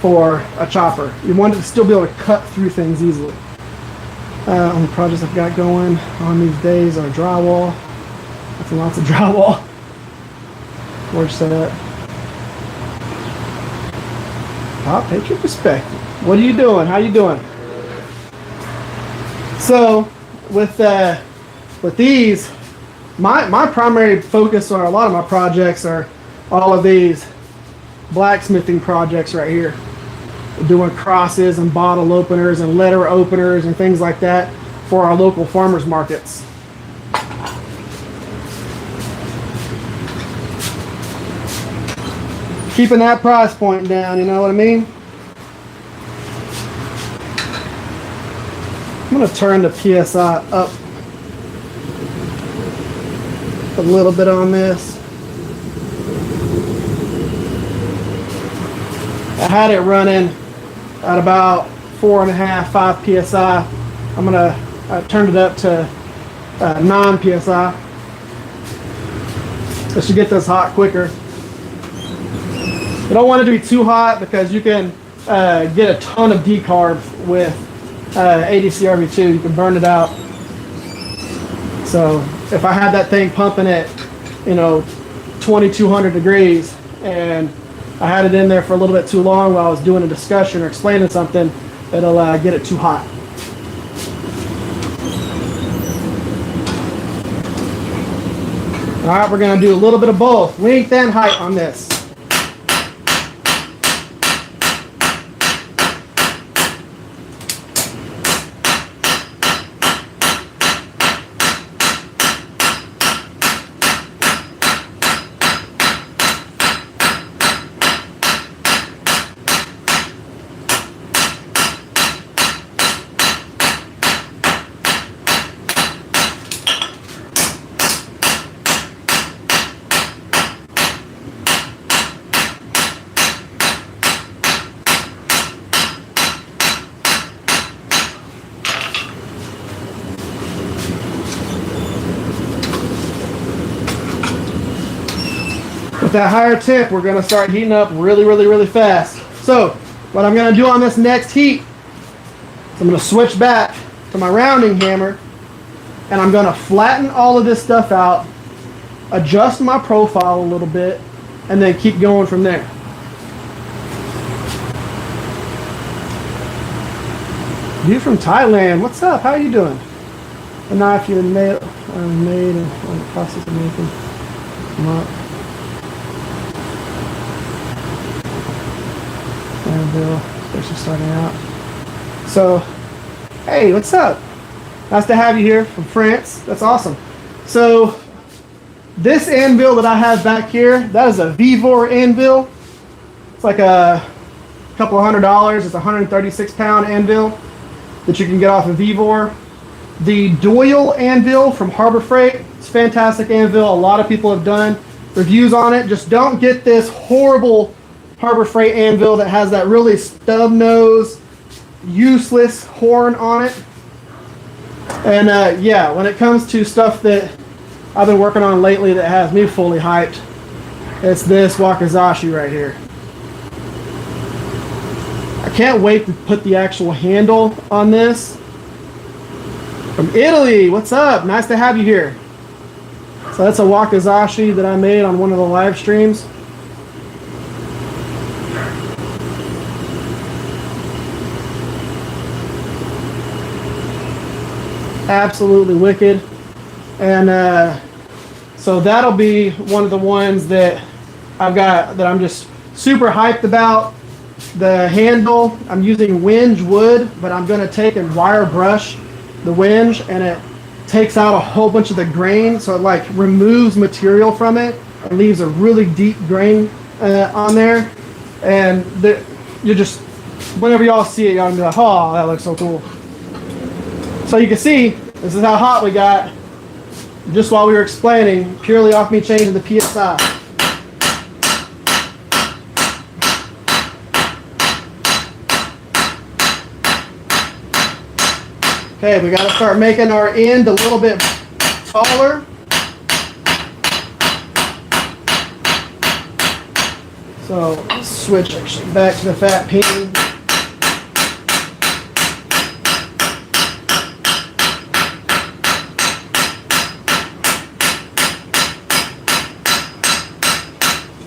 for a chopper. You want it to still be able to cut through things easily. On the projects I've got going on these days are drywall. Lots of drywall. Porch setup. Pop, take your perspective. What are you doing? How you doing? So with these, my primary focus on a lot of my projects are all of these blacksmithing projects right here. Doing crosses and bottle openers and letter openers and things like that for our local farmers markets. Keeping that price point down, you know what I mean? I'm going to turn the PSI up a little bit on this. I had it running at about 4.5, 5 PSI. I turned it up to 9 PSI. This should get this hot quicker. You don't want it to be too hot because you can get a ton of decarb with ADCRV2. You can burn it out. So if I had that thing pumping at 2200 degrees and I had it in there for a little bit too long while I was doing a discussion or explaining something, it'll get it too hot. All right, we're going to do a little bit of both, length and height on this. That higher temp, we're going to start heating up really fast. So what I'm going to do on this next heat is I'm going to switch back to my rounding hammer and I'm going to flatten all of this stuff out, adjust my profile a little bit, and then keep going from there. Dude from Thailand, what's up? How are you doing? A knife you made and in the process of making them up. Anvil, especially starting out. So, hey, what's up? Nice to have you here from France. That's awesome. So, this anvil that I have back here, that is a Vevor anvil. It's like a couple of $100. It's a 136-pound anvil that you can get off of Vevor. The Doyle anvil from Harbor Freight, it's a fantastic anvil. A lot of people have done reviews on it. Just don't get this horrible Harbor Freight anvil that has that really stub nose, useless horn on it. And yeah, when it comes to stuff that I've been working on lately that has me fully hyped, it's this Wakizashi right here. I can't wait to put the actual handle on this. From Italy, what's up? Nice to have you here. So that's a Wakizashi that I made on one of the live streams. Absolutely wicked. And so that'll be one of the ones that I've got that I'm just super hyped about. The handle, I'm using Winge wood, but I'm going to take and wire brush the whinge, and it takes out a whole bunch of the grain, so it like removes material from it and leaves a really deep grain on there. And you just, whenever y'all see it, y'all gonna be like, oh, that looks so cool. So you can see, this is how hot we got just while we were explaining, purely off me changing the PSI. Okay, we got to start making our end a little bit taller. So let's switch actually back to the fat peen.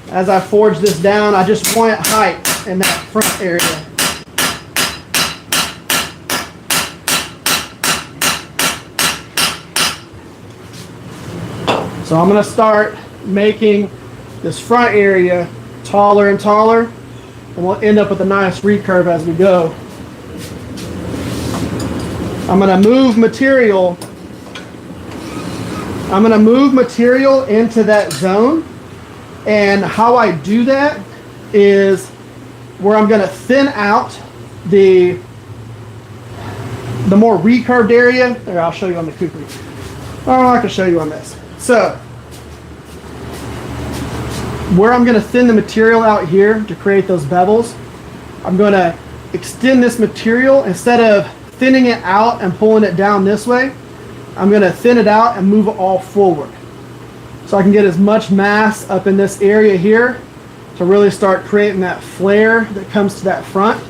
As I forge this down, I just want height in that front area. So I'm going to start making this front area taller and taller, and we'll end up with a nice recurve as we go. I'm going to move material. I'm going to move material into that zone, and how I do that is where I'm going to thin out the more recurved area. There, I'll show you on the kukri. Oh, I can show you on this. So, where I'm going to thin the material out here to create those bevels, I'm going to extend this material. Instead of thinning it out and pulling it down this way, I'm going to thin it out and move it all forward. So I can get as much mass up in this area here to really start creating that flare that comes to that front.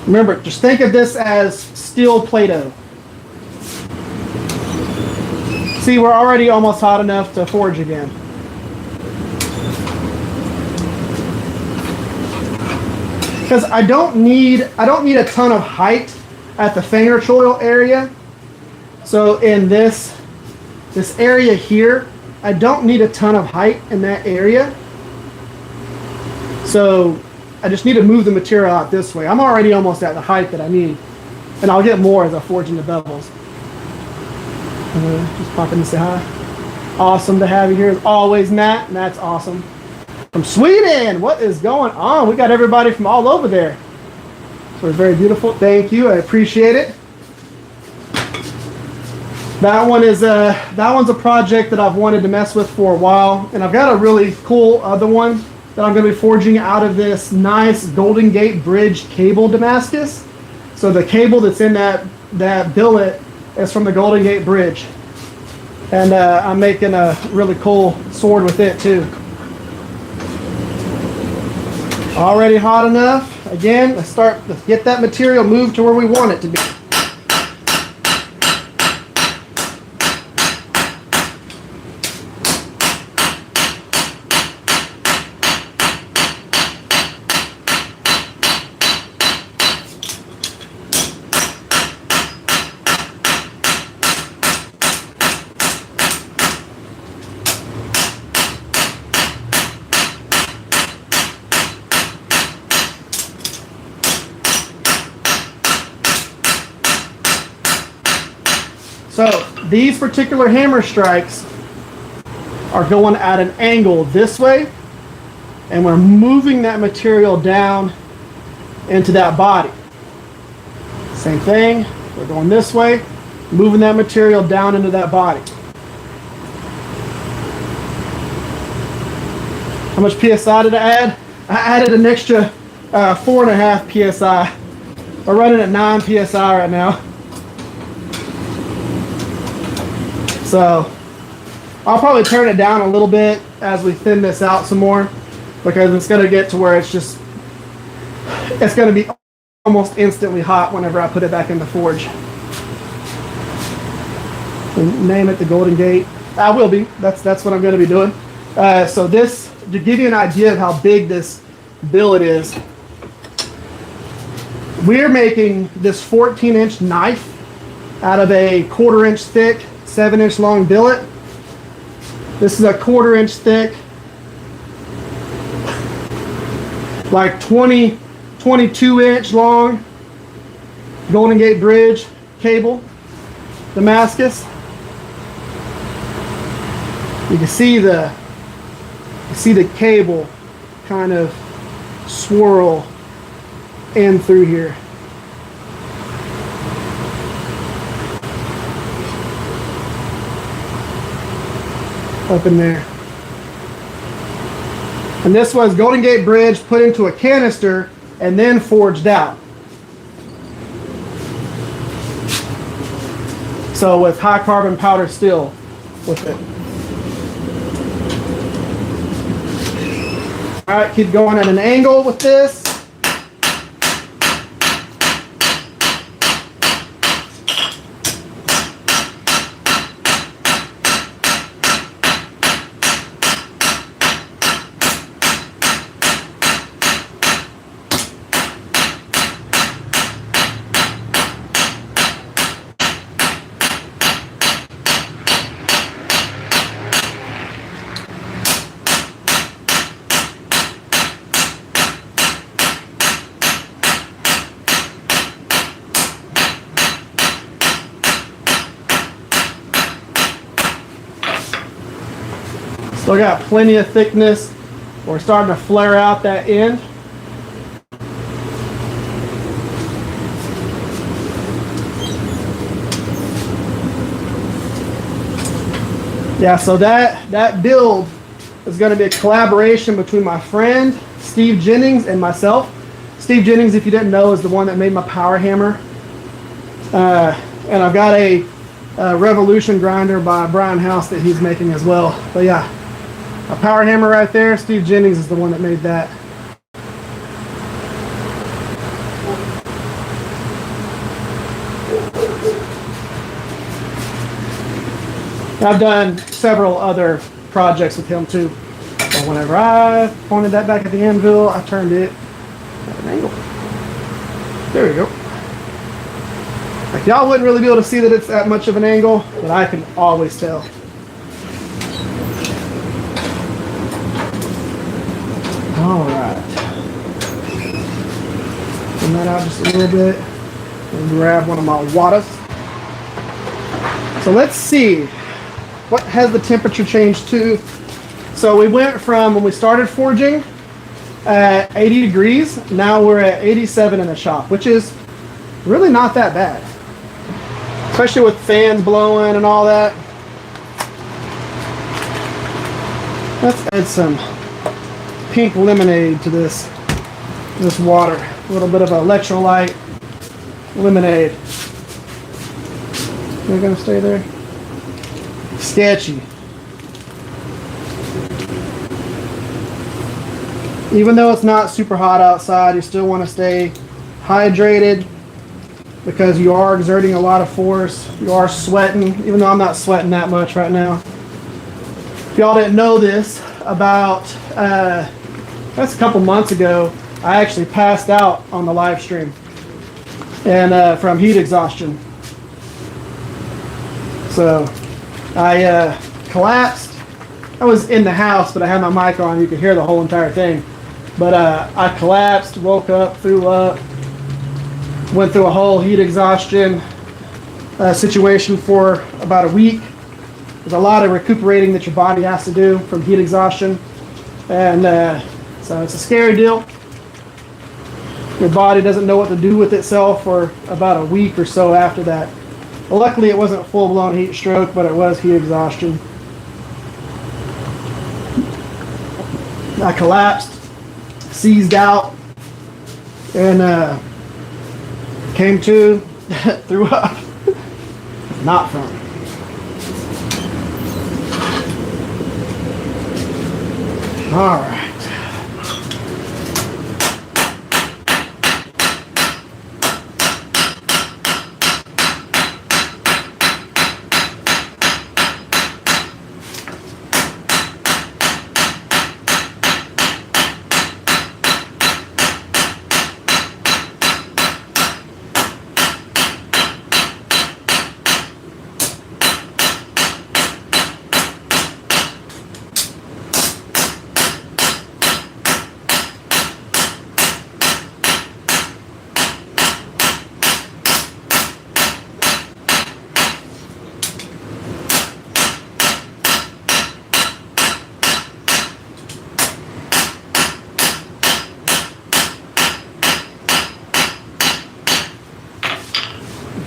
Remember, just think of this as steel Play-Doh. See, we're already almost hot enough to forge again. Because I don't need a ton of height at the finger choil area. So in this area here, I don't need a ton of height in that area. So I just need to move the material out this way. I'm already almost at the height that I need. And I'll get more as I forge in the bevels. Just popping to say hi. Awesome to have you here as always, Matt. Matt's awesome. From Sweden, what is going on? We got everybody from all over there. So it's very beautiful. Thank you. I appreciate it. That one's a project that I've wanted to mess with for a while, and I've got a really cool other one that I'm going to be forging out of this nice Golden Gate Bridge cable Damascus. So the cable that's in that billet is from the Golden Gate Bridge, and I'm making a really cool sword with it too. Already hot enough. Again, let's get that material moved to where we want it to be. So these particular hammer strikes are going at an angle this way, and we're moving that material down into that body. Same thing, we're going this way, moving that material down into that body. How much PSI did I add? I added an extra 4.5 PSI. We're running at 9 PSI right now. So I'll probably turn it down a little bit as we thin this out some more, because it's going to get to where it's going to be almost instantly hot whenever I put it back in the forge. Name it the Golden Gate. I will be. That's what I'm going to be doing. So this, to give you an idea of how big this billet is, we're making this 14-inch knife out of a 1/4 inch thick 7-inch long billet. This is a 1/4 inch thick, like 22 inch long Golden Gate Bridge cable, Damascus. You can see the cable kind of swirl in through here. Up in there. And this was Golden Gate Bridge put into a canister and then forged out. So with high carbon powder steel with it. All right, keep going at an angle with this. Still got plenty of thickness. We're starting to flare out that end. Yeah, so that build is going to be a collaboration between my friend Steve Jennings and myself. Steve Jennings, if you didn't know, is the one that made my power hammer. And I've got a Revolution grinder by Brian House that he's making as well. But yeah, a power hammer right there. Steve Jennings is the one that made that. I've done several other projects with him too. But whenever I pointed that back at the anvil, I turned it at an angle. There we go. Like, y'all wouldn't really be able to see that it's that much of an angle, but I can always tell. All right. Bring that out just a little bit and grab one of my waters. So let's see. What has the temperature changed to? So we went from when we started forging at 80 degrees. Now we're at 87 in the shop, which is really not that bad. Especially with fans blowing and all that. Let's add some pink lemonade to this water. A little bit of electrolyte lemonade. You're gonna stay there? Sketchy. Even though it's not super hot outside, you still want to stay hydrated because you are exerting a lot of force. You are sweating, even though I'm not sweating that much right now. If y'all didn't know this, about that's a couple months ago, I actually passed out on the live stream and from heat exhaustion. So I collapsed. I was in the house, but I had my mic on. You could hear the whole entire thing. But I collapsed, woke up, threw up, went through a whole heat exhaustion situation for about a week. There's a lot of recuperating that your body has to do from heat exhaustion. And so it's a scary deal. Your body doesn't know what to do with itself for about a week or so after that. Well, luckily, it wasn't full-blown heat stroke, but it was heat exhaustion. I collapsed, seized out, and came to, threw up. Not fun. All right.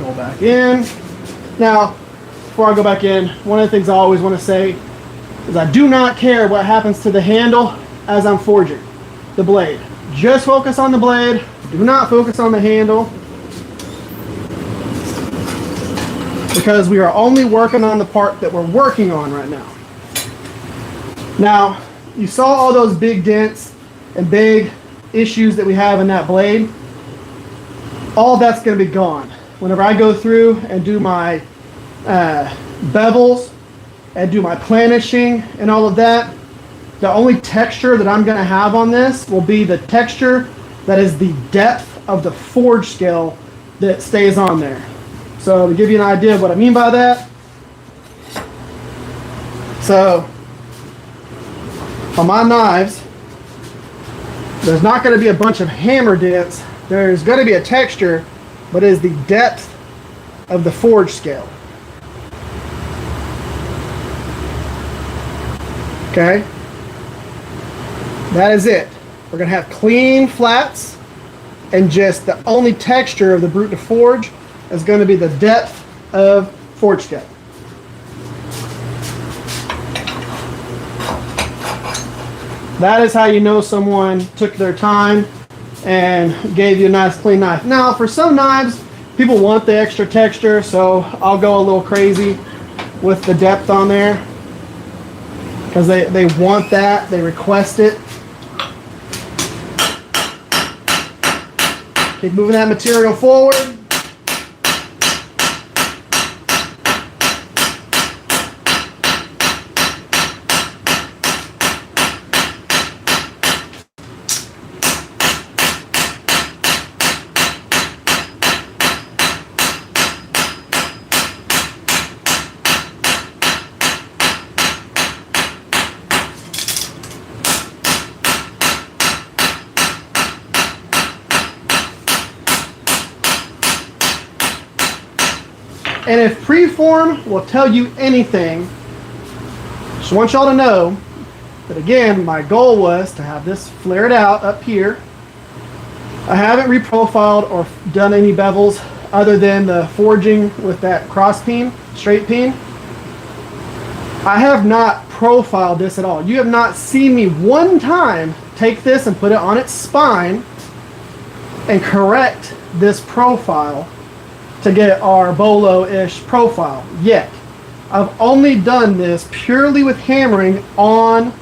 Go back in. Now, before I go back in, one of the things I always want to say is I do not care what happens to the handle as I'm forging the blade. Just focus on the blade. Do not focus on the handle, because we are only working on the part that we're working on right now. Now, you saw all those big dents and big issues that we have in that blade. All that's going to be gone whenever I go through and do my bevels and do my planishing and all of that. The only texture that I'm going to have on this will be the texture that is the depth of the forge scale that stays on there. So to give you an idea of what I mean by that, so on my knives, there's not going to be a bunch of hammer dents. There's going to be a texture, but it is the depth of the forge scale. Okay? That is it. We're going to have clean flats, and just the only texture of the Brute to Forge is going to be the depth of forge scale. That is how you know someone took their time and gave you a nice clean knife. Now, for some knives, people want the extra texture, so I'll go a little crazy with the depth on there, because they want that, they request it. Keep moving that material forward. And if preform will tell you anything, just want y'all to know that, again, my goal was to have this flared out up here. I haven't reprofiled or done any bevels other than the forging with that cross peen, straight peen. I have not profiled this at all. You have not seen me one time take this and put it on its spine and correct this profile to get our bolo-ish profile yet. I've only done this purely with hammering on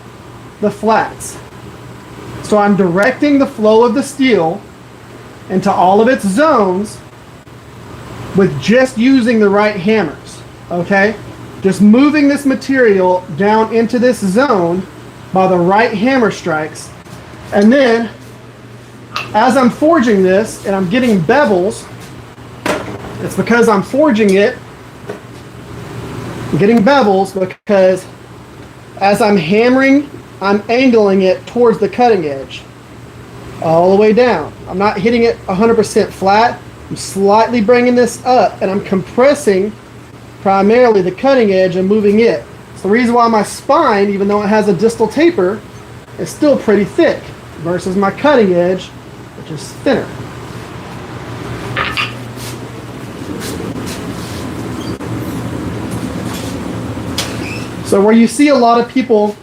the flats. So I'm directing the flow of the steel into all of its zones with just using the right hammers, okay? Just moving this material down into this zone by the right hammer strikes. And then, as I'm forging this and I'm getting bevels, it's because I'm forging it, I'm getting bevels because as I'm hammering, I'm angling it towards the cutting edge, all the way down. I'm not hitting it 100% flat. I'm slightly bringing this up, and I'm compressing primarily the cutting edge and moving it. It's the reason why my spine, even though it has a distal taper, is still pretty thick versus my cutting edge, which is thinner. So where you see a lot of people,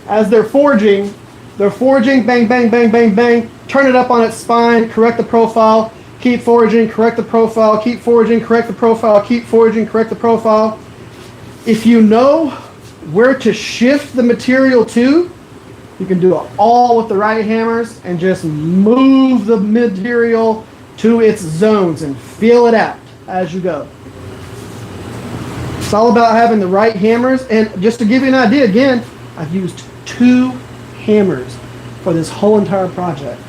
as they're forging, bang, bang, bang, bang, bang, turn it up on its spine, correct the profile, keep forging, correct the profile, keep forging, correct the profile, keep forging, correct the profile. If you know where to shift the material to, you can do it all with the right hammers and just move the material to its zones and feel it out as you go. It's all about having the right hammers. And just to give you an idea, again, I've used 2 hammers for this whole entire project.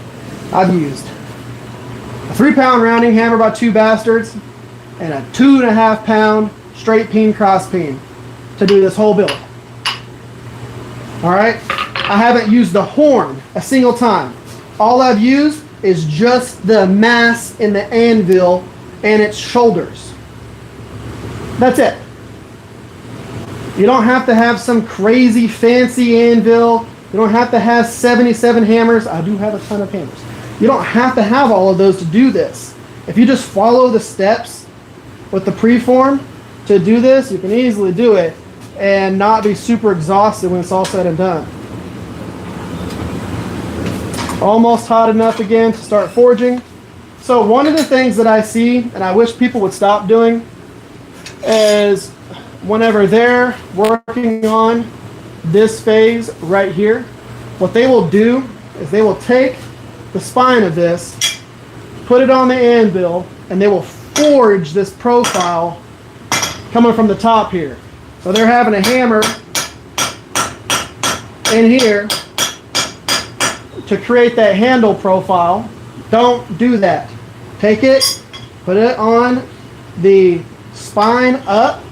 I've used a 3-pound rounding hammer by 2 Basterds and a 2.5-pound straight peen cross peen to do this whole build. All right, I haven't used the horn a single time. All I've used is just the mass in the anvil and its shoulders. That's it. You don't have to have some crazy fancy anvil. You don't have to have 77 hammers. I do have a ton of hammers. You don't have to have all of those to do this. If you just follow the steps with the preform to do this, you can easily do it and not be super exhausted when it's all said and done. Almost hot enough again to start forging. So one of the things that I see, and I wish people would stop doing, is whenever they're working on this phase right here, what they will do is they will take the spine of this, put it on the anvil, and they will forge this profile coming from the top here. So they're having a hammer in here to create that handle profile. Don't do that. Take it, put it on the spine up,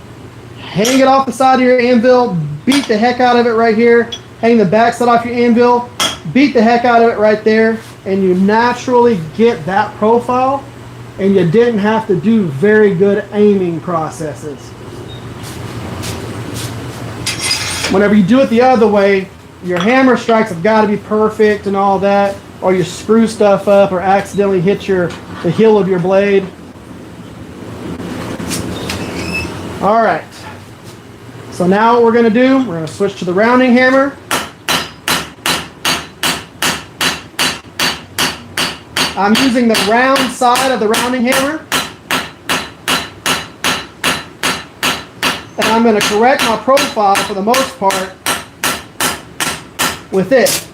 hang it off the side of your anvil, beat the heck out of it right here, hang the backside off your anvil, beat the heck out of it right there, and you naturally get that profile, and you didn't have to do very good aiming processes. Whenever you do it the other way, your hammer strikes have got to be perfect and all that, or you screw stuff up or accidentally hit the heel of your blade. All right. So now what we're going to do, we're going to switch to the rounding hammer. I'm using the round side of the rounding hammer. And I'm going to correct my profile for the most part with it.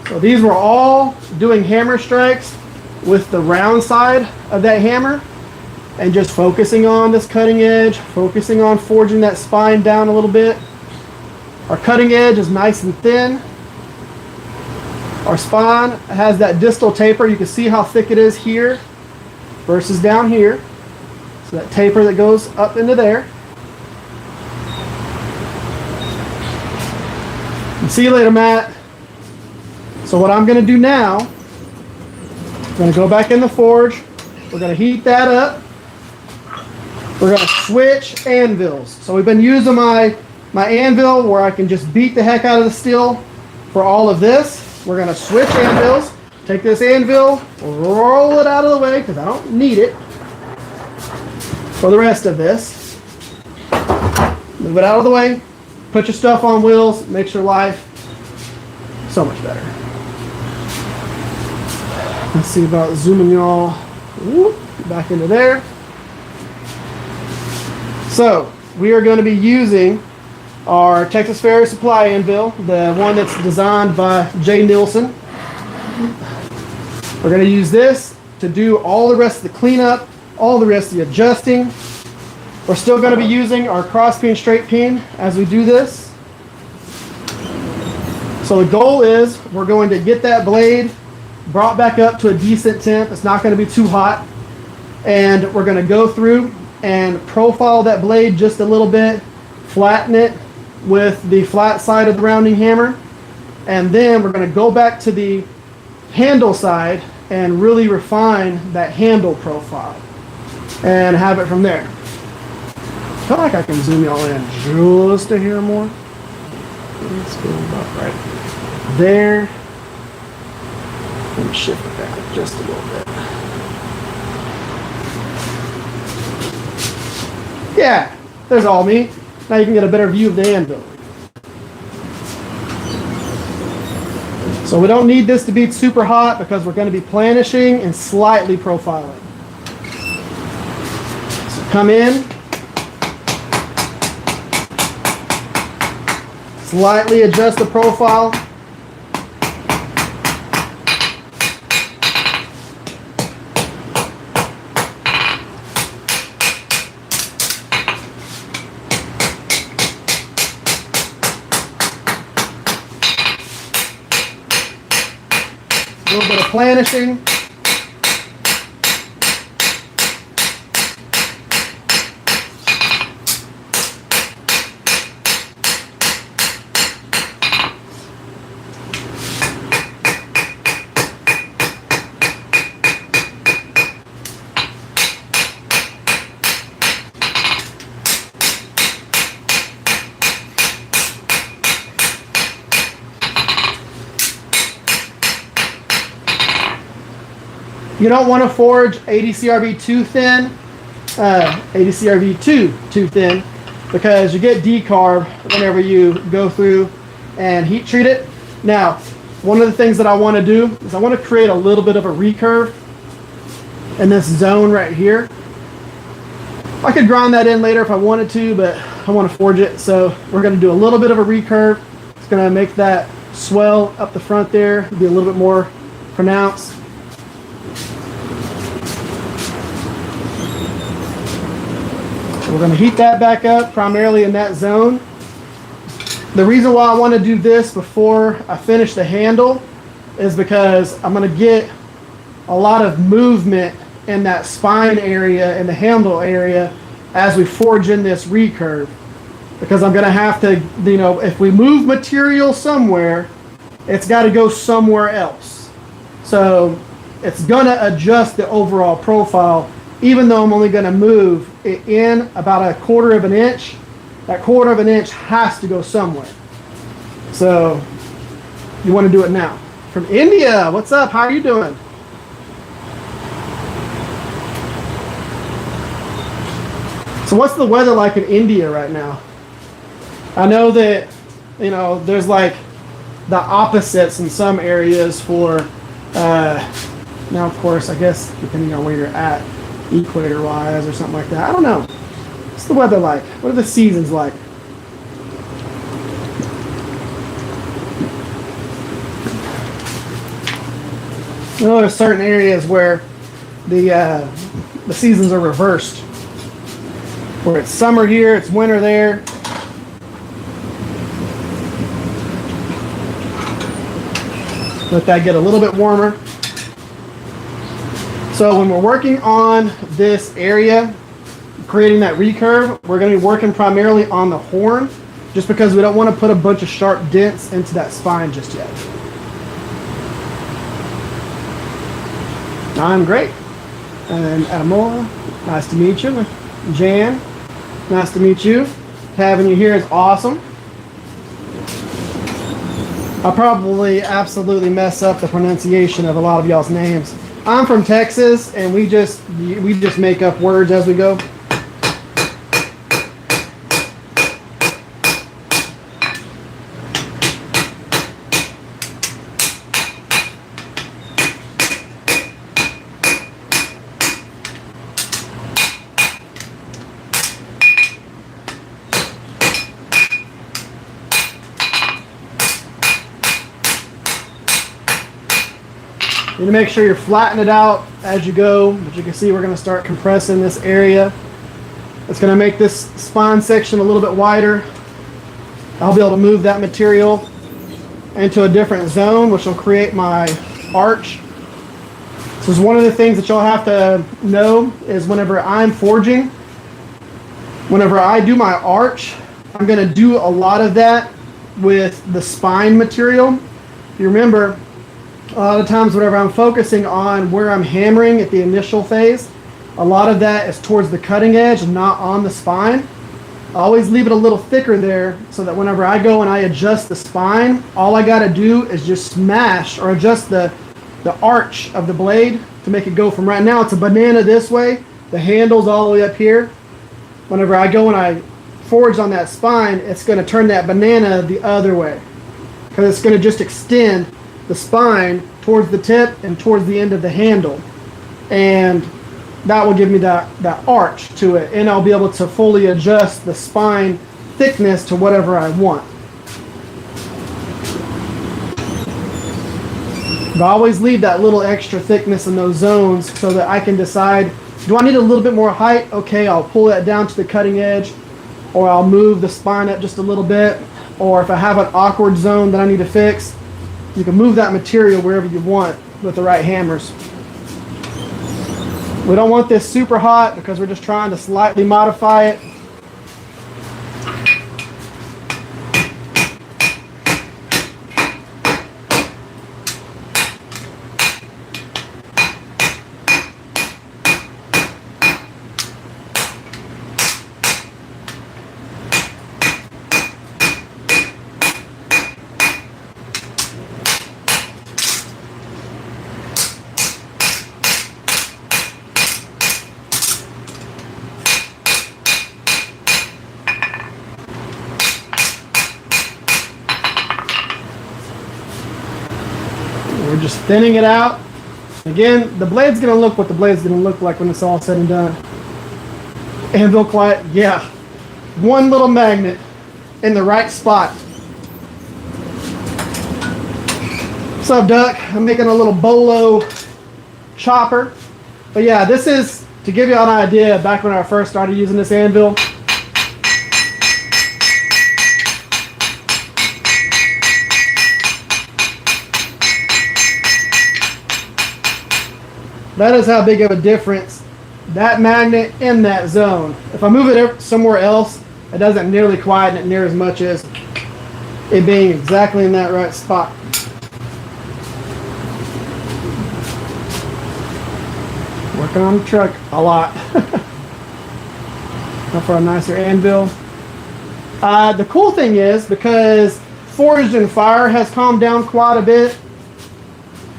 So these were all doing hammer strikes with the round side of that hammer and just focusing on this cutting edge, focusing on forging that spine down a little bit. Our cutting edge is nice and thin. Our spine has that distal taper. You can see how thick it is here versus down here. So that taper that goes up into there. And see you later, Matt. So what I'm going to do now, I'm going to go back in the forge. We're going to heat that up. We're going to switch anvils. So we've been using my anvil where I can just beat the heck out of the steel for all of this. We're going to switch anvils. Take this anvil, roll it out of the way because I don't need it for the rest of this. Move it out of the way. Put your stuff on wheels. Makes your life so much better. Let's see about zooming y'all back into there. So we are going to be using our Texas Farrier supply anvil, the one that's designed by Jay Nielsen. We're going to use this to do all the rest of the cleanup, all the rest of the adjusting. We're still going to be using our cross peen, straight peen as we do this. So the goal is we're going to get that blade brought back up to a decent temp. It's not going to be too hot. And we're going to go through and profile that blade just a little bit, flatten it with the flat side of the rounding hammer. And then we're going to go back to the handle side and really refine that handle profile and have it from there. I feel like I can zoom y'all in just a hair more. Let's go about right there. Let me shift it down just a little bit. Yeah, there's all me. Now you can get a better view of the anvil. So we don't need this to be super hot because we're going to be planishing and slightly profiling. So come in, slightly adjust the profile. A little bit of planishing. You don't want to forge ADCRV too thin, ADCRV2 too thin, because you get decarb whenever you go through and heat treat it. Now, one of the things that I want to do is I want to create a little bit of a recurve in this zone right here. I could grind that in later if I wanted to, but I want to forge it. So we're going to do a little bit of a recurve. It's going to make that swell up the front there be a little bit more pronounced. We're going to heat that back up primarily in that zone. The reason why I want to do this before I finish the handle is because I'm going to get a lot of movement in that spine area and the handle area as we forge in this recurve. Because I'm going to have to, if we move material somewhere, it's got to go somewhere else. So it's going to adjust the overall profile. Even though I'm only going to move it in about 1/4 of an inch, that 1/4 of an inch has to go somewhere. So you want to do it now. From India, what's up? How are you doing? So what's the weather like in India right now? I know that, there's like the opposites in some areas for, now of course, I guess, depending on where you're at, equator wise or something like that. I don't know. What's the weather like? What are the seasons like? I know there's certain areas where the seasons are reversed. Where it's summer here, it's winter there. Let that get a little bit warmer. So when we're working on this area, creating that recurve, we're going to be working primarily on the horn, just because we don't want to put a bunch of sharp dents into that spine just yet. I'm great. And Amola, nice to meet you. Jan, nice to meet you. Having you here is awesome. I'll probably absolutely mess up the pronunciation of a lot of y'all's names. I'm from Texas, and we just make up words as we go. You need to make sure you're flattening it out as you go. But you can see we're going to start compressing this area. It's going to make this spine section a little bit wider. I'll be able to move that material into a different zone, which will create my arch. So one of the things that you'll have to know is whenever I'm forging, whenever I do my arch, I'm going to do a lot of that with the spine material. If you remember, a lot of times whenever I'm focusing on where I'm hammering at the initial phase, a lot of that is towards the cutting edge and not on the spine. I always leave it a little thicker there so that whenever I go and I adjust the spine, all I got to do is just smash or adjust the arch of the blade to make it go from right now. It's a banana this way. The handle's all the way up here. Whenever I go and I forge on that spine, it's going to turn that banana the other way because it's going to just extend the spine towards the tip and towards the end of the handle, and that will give me that arch to it, and I'll be able to fully adjust the spine thickness to whatever I want. But I always leave that little extra thickness in those zones so that I can decide, do I need a little bit more height? Okay, I'll pull that down to the cutting edge, or I'll move the spine up just a little bit, or if I have an awkward zone that I need to fix, you can move that material wherever you want with the right hammers. We don't want this super hot because we're just trying to slightly modify it. We're just thinning it out. Again, the blade's gonna look what the blade's gonna look like when it's all said and done. Anvil quiet, yeah. One little magnet in the right spot. What's up, Duck? I'm making a little bolo chopper. But yeah, this is, to give you an idea, back when I first started using this anvil, that is how big of a difference that magnet in that zone. If I move it somewhere else, it doesn't nearly quieten it near as much as it being exactly in that right spot. Working on the truck a lot. Now for a nicer anvil. The cool thing is, because Forged and Fire has calmed down quite a bit,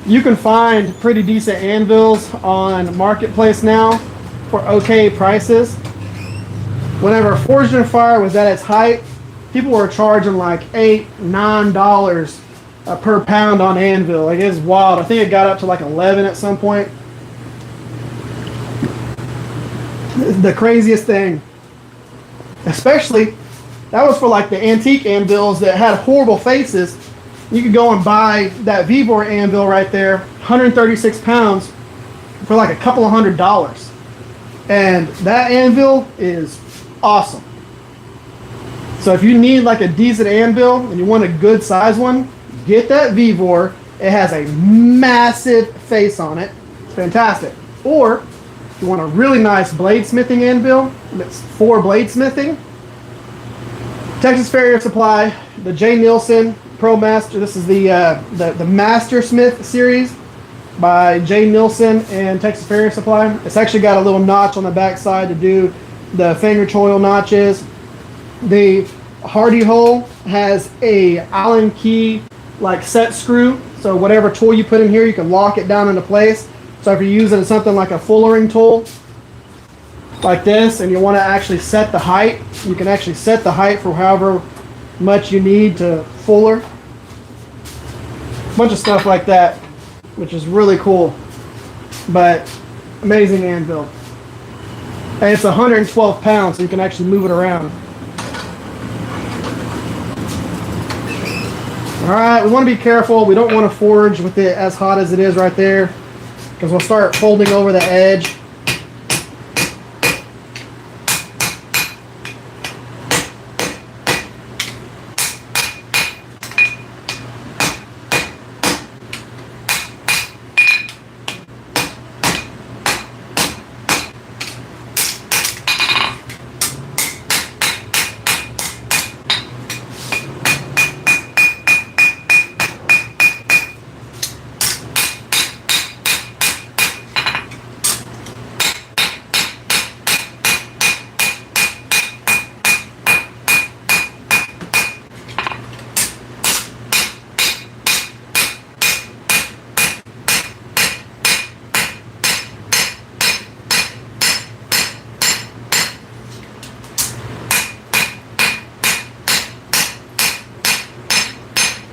you can find pretty decent anvils on Marketplace now for okay prices. Whenever Forged and Fire was at its height, people were charging like $8, $9 per pound on anvil. Like, it's wild. I think it got up to like 11 at some point. The craziest thing. Especially, that was for like the antique anvils that had horrible faces. You could go and buy that V-bore anvil right there, 136 pounds, for like a couple of $100. And that anvil is awesome. So if you need like a decent anvil and you want a good size one, get that V-bore. It has a massive face on it. It's fantastic. Or if you want a really nice bladesmithing anvil that's for bladesmithing, Texas Farrier Supply, the J. Nielsen Pro Master. This is the Master Smith series by J. Nielsen and Texas Farrier Supply. It's actually got a little notch on the back side to do the finger choil notches. The Hardy hole has a Allen key like set screw, so whatever tool you put in here, you can lock it down into place. So if you're using something like a fullering tool like this and you want to actually set the height, you can actually set the height for however much you need to fuller. A bunch of stuff like that, which is really cool. But amazing anvil. And it's 112 pounds, so you can actually move it around. Alright, we want to be careful. We don't want to forge with it as hot as it is right there, because we'll start folding over the edge.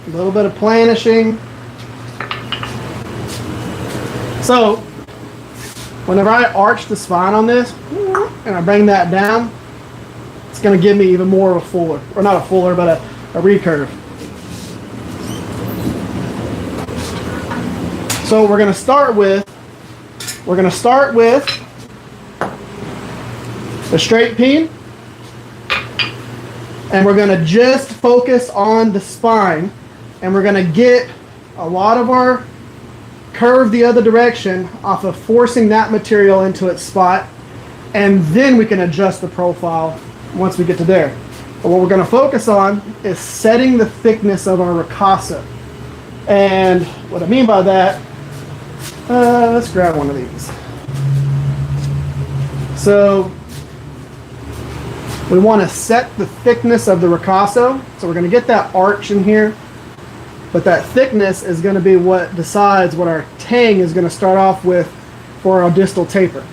A little bit of planishing. So, whenever I arch the spine on this, and I bring that down, it's going to give me even more of a fuller, or not a fuller, but a recurve. So we're going to start with the straight peen, and we're going to just focus on the spine. And we're going to get a lot of our curve the other direction off of forcing that material into its spot, and then we can adjust the profile once we get to there. But what we're going to focus on is setting the thickness of our ricasso. And what I mean by that, let's grab one of these. So we want to set the thickness of the ricasso. So we're going to get that arch in here, but that thickness is going to be what decides what our tang is going to start off with for our distal taper.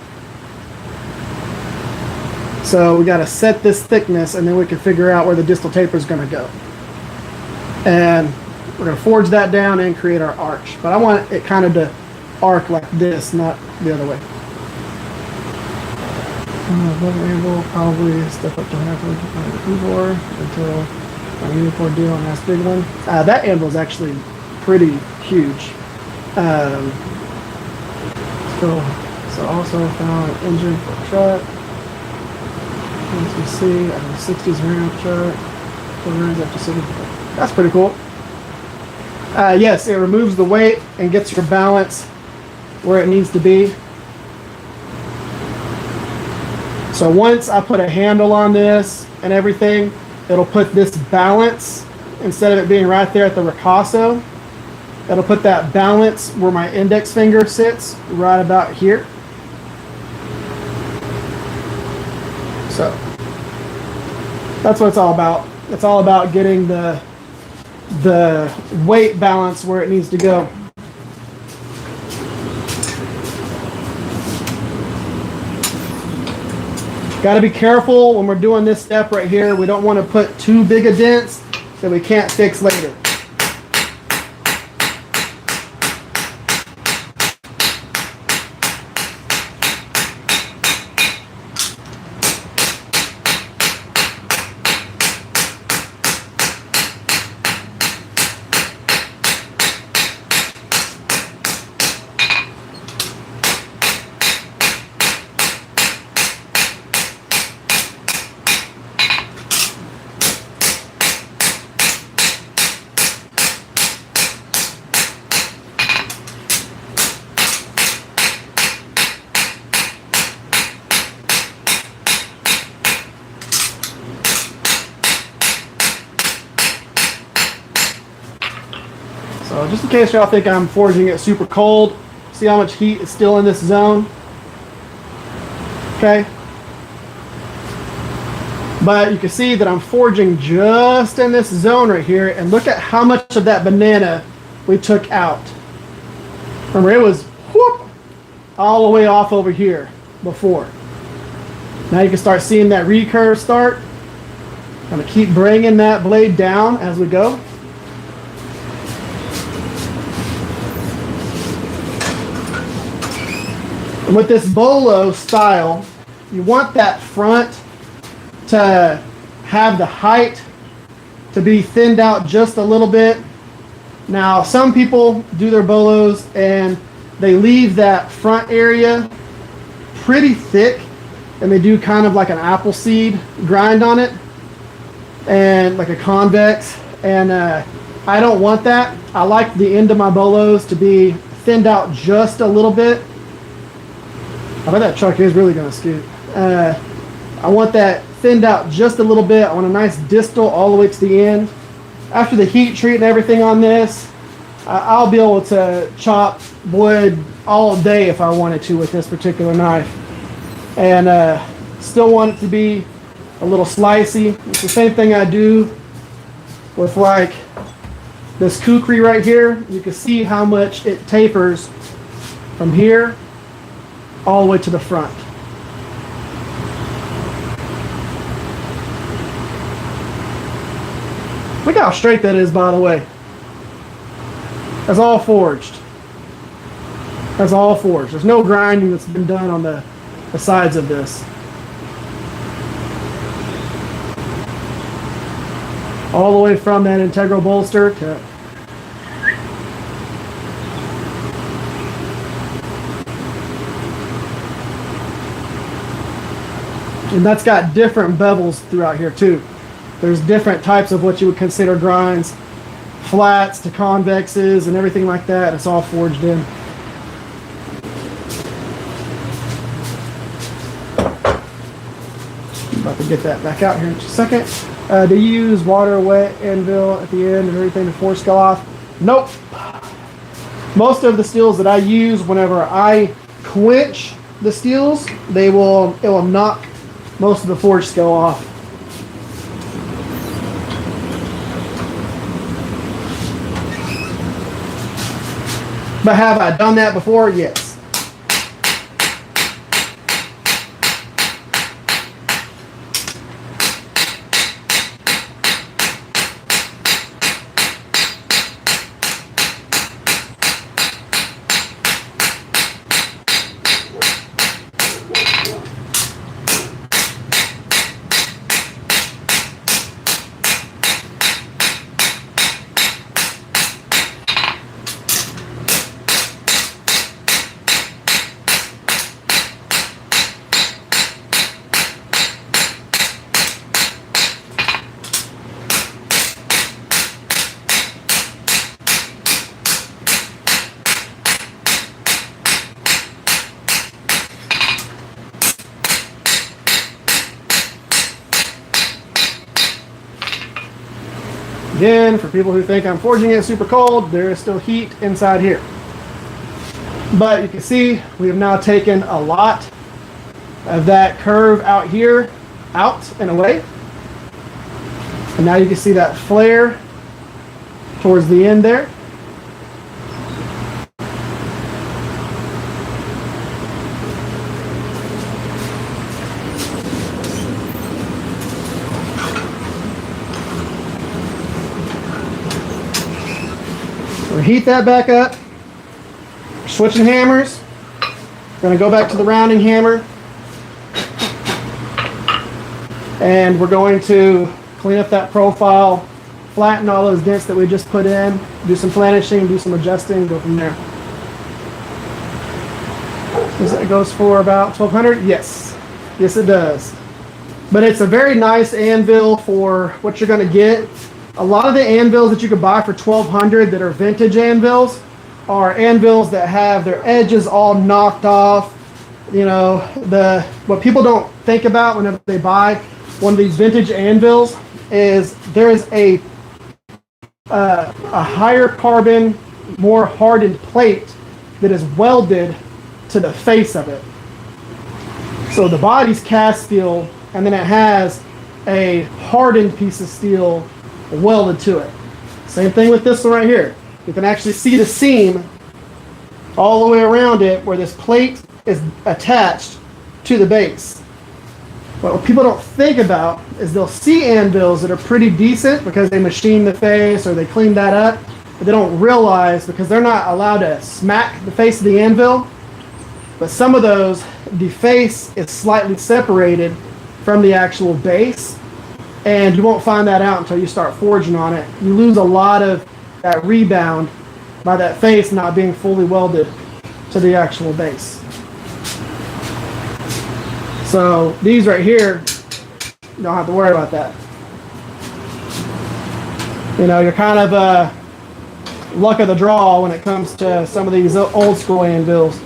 So we got to set this thickness, and then we can figure out where the distal taper is going to go. And we're going to forge that down and create our arch. But I want it kind of to arc like this, not the other way. Angle, probably step up to half inch on the keyboard until a uniform deal on that big one. That anvil is actually pretty huge. So also found an engine for a truck. As we see, I have a 60s Ram truck. Runs up to 60. That's pretty cool. Yes, it removes the weight and gets your balance where it needs to be. So once I put a handle on this and everything, it'll put this balance, instead of it being right there at the ricasso, it'll put that balance where my index finger sits, right about here. So that's what it's all about. It's all about getting the weight balance where it needs to go. Got to be careful when we're doing this step right here. We don't want to put too big a dents that we can't fix later. So just in case y'all think I'm forging it super cold, see how much heat is still in this zone? Okay. But you can see that I'm forging just in this zone right here, and look at how much of that banana we took out. Remember, it was whoop, all the way off over here before. Now you can start seeing that recurve start. I'm going to keep bringing that blade down as we go. And with this bolo style, you want that front to have the height to be thinned out just a little bit. Now, some people do their bolos and they leave that front area pretty thick, and they do kind of like an apple seed grind on it, and like a convex. And I don't want that. I like the end of my bolos to be thinned out just a little bit. I bet that truck is really going to scoot. I want that thinned out just a little bit. I want a nice distal all the way to the end. After the heat treat and everything on this, I'll be able to chop wood all day if I wanted to with this particular knife. And still want it to be a little slicey. It's the same thing I do with like this kukri right here. You can see how much it tapers from here all the way to the front. Look how straight that is, by the way. That's all forged. That's all forged. There's no grinding that's been done on the sides of this. All the way from that integral bolster to and that's got different bevels throughout here too. There's different types of what you would consider grinds, flats to convexes and everything like that. It's all forged in. About to get that back out here in just a second. Do you use water wet anvil at the end and everything to force go off? Nope. Most of the steels that I use, whenever I quench the steels, it will knock most of the forge scale off. But have I done that before? Yes. Again, for people who think I'm forging it super cold, there is still heat inside here. But you can see we have now taken a lot of that curve out here, out and away. And now you can see that flare towards the end there. We'll heat that back up. We're switching hammers. We're going to go back to the rounding hammer. And we're going to clean up that profile, flatten all those dents that we just put in, do some planishing, do some adjusting, go from there. It goes for about 1,200? Yes. Yes, it does. But it's a very nice anvil for what you're going to get. A lot of the anvils that you could buy for 1,200 that are vintage anvils are anvils that have their edges all knocked off. You know, what people don't think about whenever they buy one of these vintage anvils is there is a higher carbon, more hardened plate that is welded to the face of it. So the body's cast steel, and then it has a hardened piece of steel welded to it. Same thing with this one right here. You can actually see the seam all the way around it where this plate is attached to the base. But what people don't think about is they'll see anvils that are pretty decent because they machine the face or they clean that up, but they don't realize because they're not allowed to smack the face of the anvil. But some of those, the face is slightly separated from the actual base, and you won't find that out until you start forging on it. You lose a lot of that rebound by that face not being fully welded to the actual base. So these right here, you don't have to worry about that. You know, you're kind of luck of the draw when it comes to some of these old school anvils.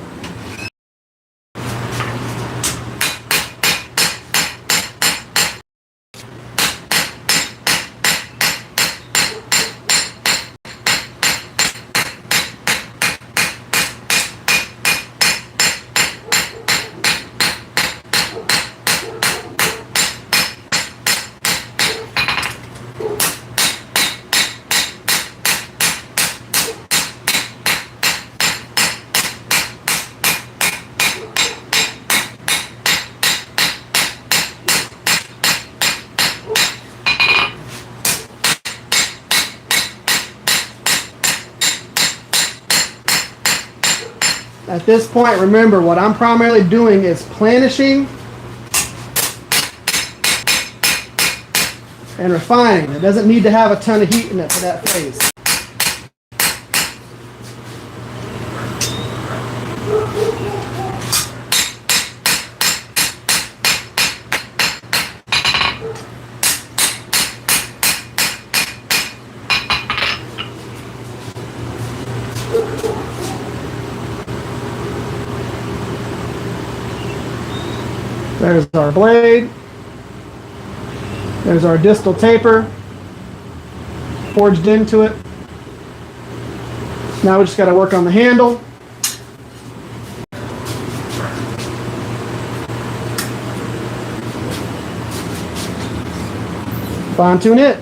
At this point, remember, what I'm primarily doing is planishing and refining. It doesn't need to have a ton of heat in it for that phase. There's our blade. There's our distal taper forged into it. Now we just got to work on the handle. Fine tune it.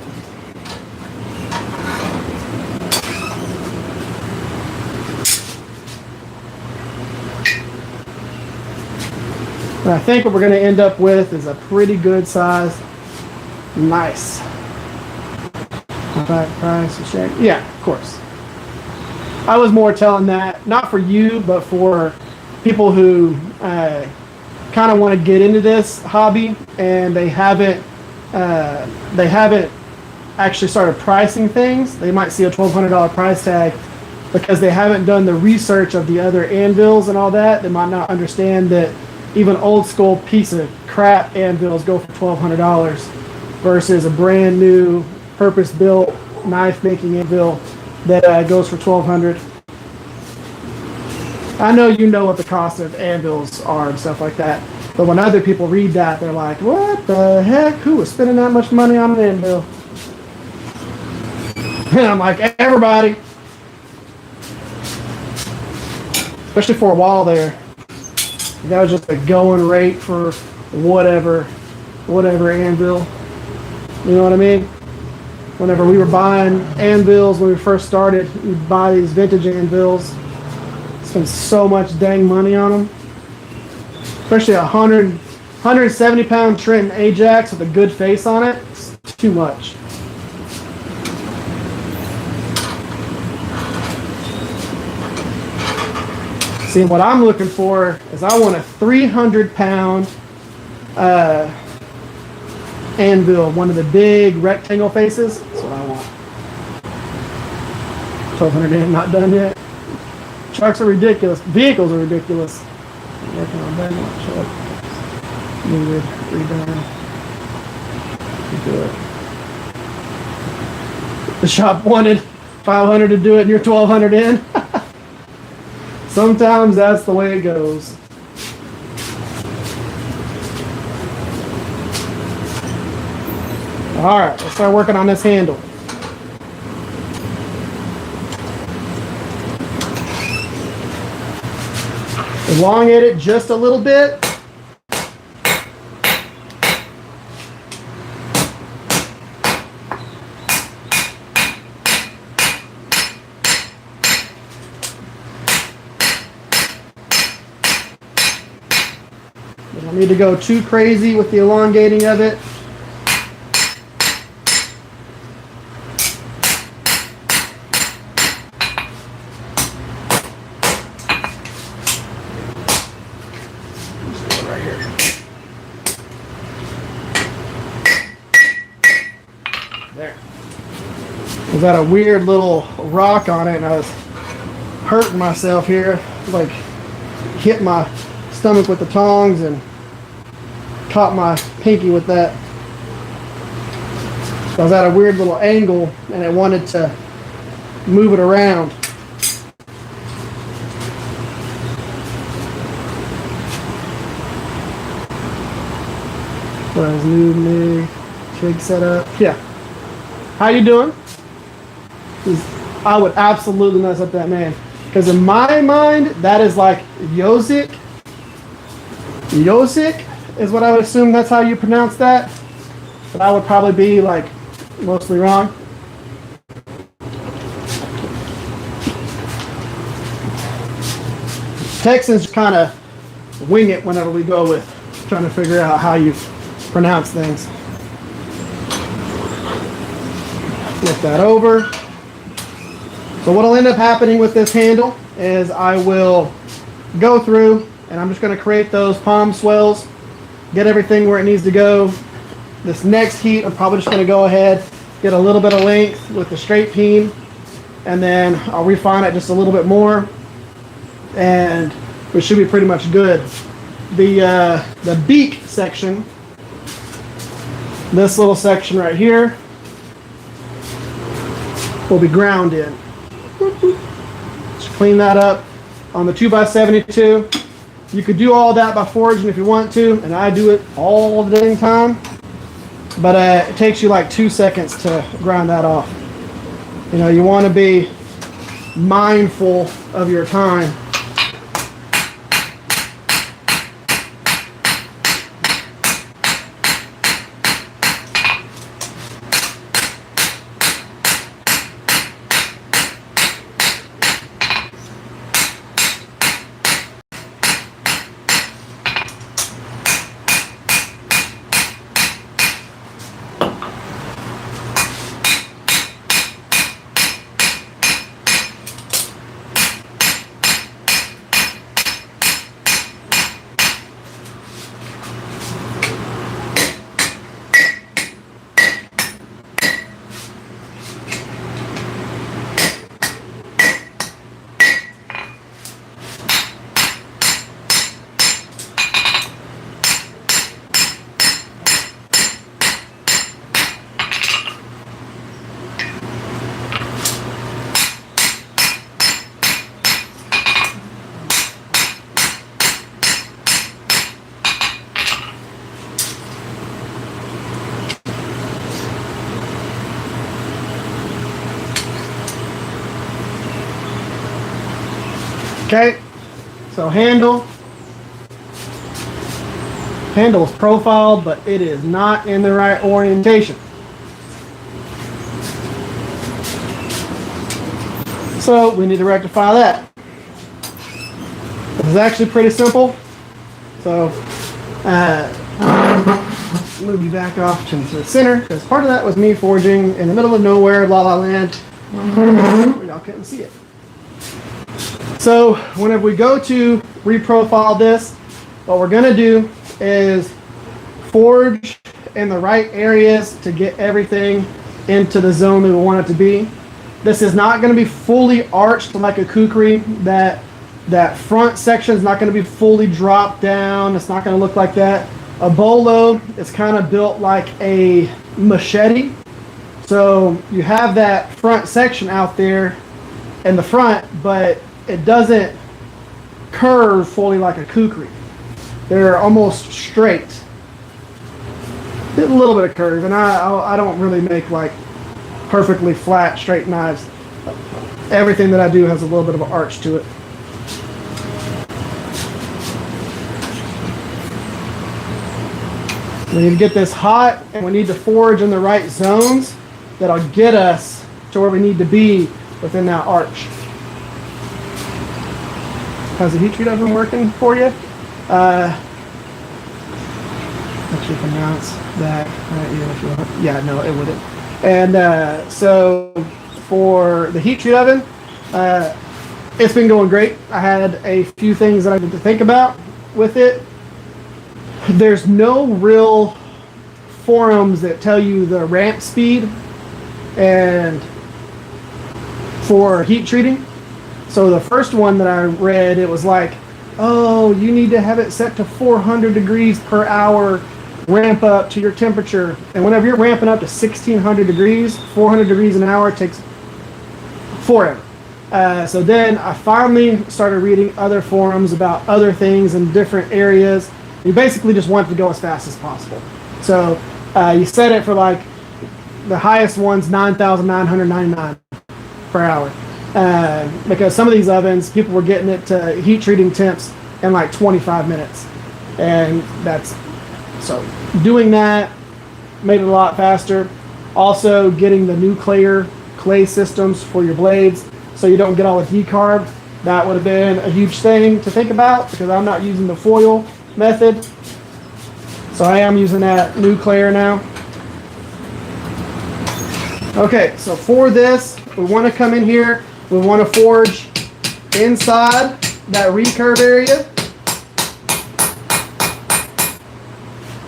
And I think what we're going to end up with is a pretty good size. Nice. Price, check. Yeah, of course. I was more telling that, not for you, but for people who kind of want to get into this hobby and they haven't actually started pricing things. They might see a $1,200 price tag because they haven't done the research of the other anvils and all that. They might not understand that even old school piece of crap anvils go for $1,200 versus a brand new purpose-built knife making anvil that goes for $1,200. I know you know what the cost of anvils are and stuff like that, but when other people read that, they're like, what the heck? Who is spending that much money on an anvil? And I'm like, everybody. Especially for a while there. That was just a going rate for whatever anvil. You know what I mean? Whenever we were buying anvils when we first started, we'd buy these vintage anvils, spend so much dang money on them. Especially a 170 pound Trenton Ajax with a good face on it, it's too much. See, what I'm looking for is I want a 300 pound anvil, one of the big rectangle faces. That's what I want. 1,200 in, not done yet. Trucks are ridiculous. Vehicles are ridiculous. I'm working on that truck. Needed redone. Do it. The shop wanted 500 to do it, and you're 1,200 in. Sometimes that's the way it goes. All right, let's start working on this handle. Elongate it just a little bit. You don't need to go too crazy with the elongating of it. I got a weird little rock on it and I was hurting myself here, like hit my stomach with the tongs and caught my pinky with that. So I was at a weird little angle and it wanted to move it around. So his new MIG jig setup. Yeah. How you doing? I would absolutely mess up that man. Because in my mind, that is like Yosick. Yosick is what I would assume that's how you pronounce that. But I would probably be like mostly wrong. Texans kind of wing it whenever we go with trying to figure out how you pronounce things. Flip that over. So what will end up happening with this handle is I will go through and I'm just going to create those palm swells, get everything where it needs to go. This next heat, I'm probably just going to go ahead, get a little bit of length with the straight peen, and then I'll refine it just a little bit more, and we should be pretty much good. The beak section, this little section right here, will be ground in. Just clean that up on the 2x72. You could do all that by forging if you want to, and I do it all the dang time. but it takes you like 2 seconds to grind that off. You know, you want to be mindful of your time. Okay, so handle is profiled, but it is not in the right orientation. So we need to rectify that. This is actually pretty simple. So move you back off to the center, because part of that was me forging in the middle of nowhere, La La Land. Y'all couldn't see it. So whenever we go to reprofile this, what we're going to do is forge in the right areas to get everything into the zone that we want it to be. This is not going to be fully arched like a kukri. That front section is not going to be fully dropped down. It's not going to look like that. A bolo is kind of built like a machete. So you have that front section out there in the front, but it doesn't curve fully like a kukri. They're almost straight. A little bit of curve, and I don't really make like perfectly flat, straight knives. Everything that I do has a little bit of an arch to it. We need to get this hot, and we need to forge in the right zones that'll get us to where we need to be within that arch. How's the heat treat oven working for you? Actually pronounce that if you want. Yeah, no, it wouldn't. And so for the heat treat oven, it's been going great. I had a few things that I need to think about with it. There's no real forums that tell you the ramp speed and for heat treating. So the first one that I read, it was like, oh, you need to have it set to 400 degrees per hour, ramp up to your temperature. And whenever you're ramping up to 1600 degrees, 400 degrees an hour takes forever. So then I finally started reading other forums about other things in different areas. You basically just want it to go as fast as possible. So you set it for like the highest one's 9,999 per hour. Because some of these ovens, people were getting it to heat treating temps in like 25 minutes. And so doing that made it a lot faster. Also getting the nuclear clay systems for your blades so you don't get all the decarb. That would have been a huge thing to think about because I'm not using the foil method. So I am using that nuclear now. Okay, so for this, we want to come in here. We want to forge inside that recurve area.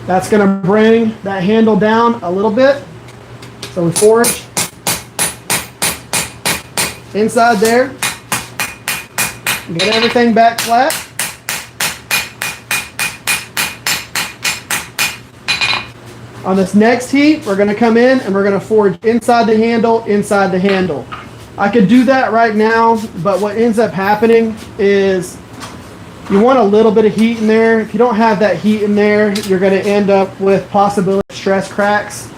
That's going to bring that handle down a little bit. So we forge inside there. Get everything back flat. On this next heat, we're going to come in and we're going to forge inside the handle. I could do that right now, but what ends up happening is you want a little bit of heat in there. If you don't have that heat in there, you're going to end up with possibility of stress cracks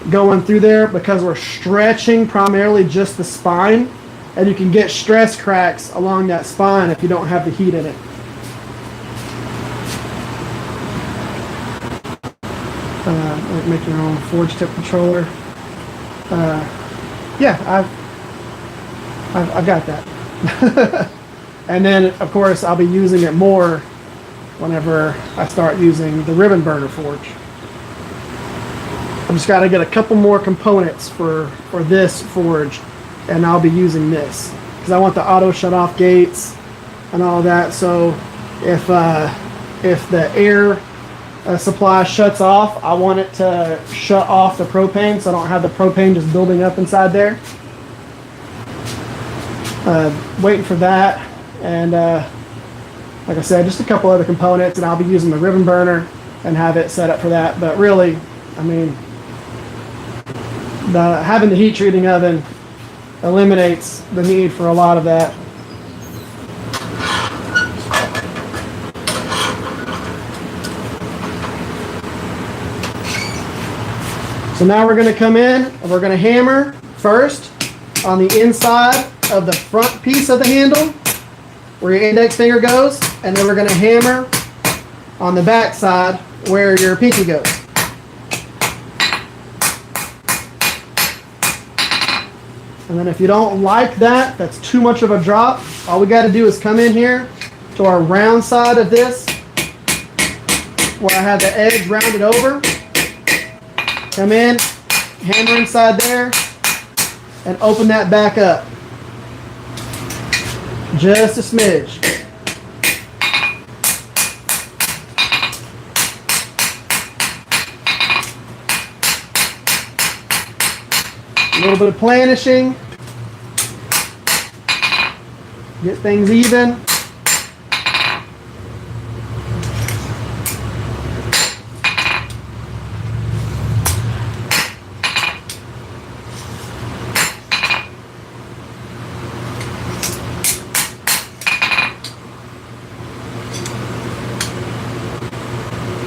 going through there because we're stretching primarily just the spine, and you can get stress cracks along that spine if you don't have the heat in it. Make your own forge tip controller. Yeah, I've got that. And then, of course, I'll be using it more whenever I start using the ribbon burner forge. I've just got to get a couple more components for this forge, and I'll be using this because I want the auto shut off gates and all that. So if the air supply shuts off, I want it to shut off the propane so I don't have the propane just building up inside there. Waiting for that, and like I said, just a couple other components, and I'll be using the ribbon burner and have it set up for that. But really, I mean, having the heat treating oven eliminates the need for a lot of that. So now we're going to come in and we're going to hammer first on the inside of the front piece of the handle where your index finger goes, and then we're going to hammer on the back side where your pinky goes. And then if you don't like that, that's too much of a drop, all we got to do is come in here to our round side of this where I have the edge rounded over. Come in, hammer inside there, and open that back up. Just a smidge. A little bit of planishing. Get things even.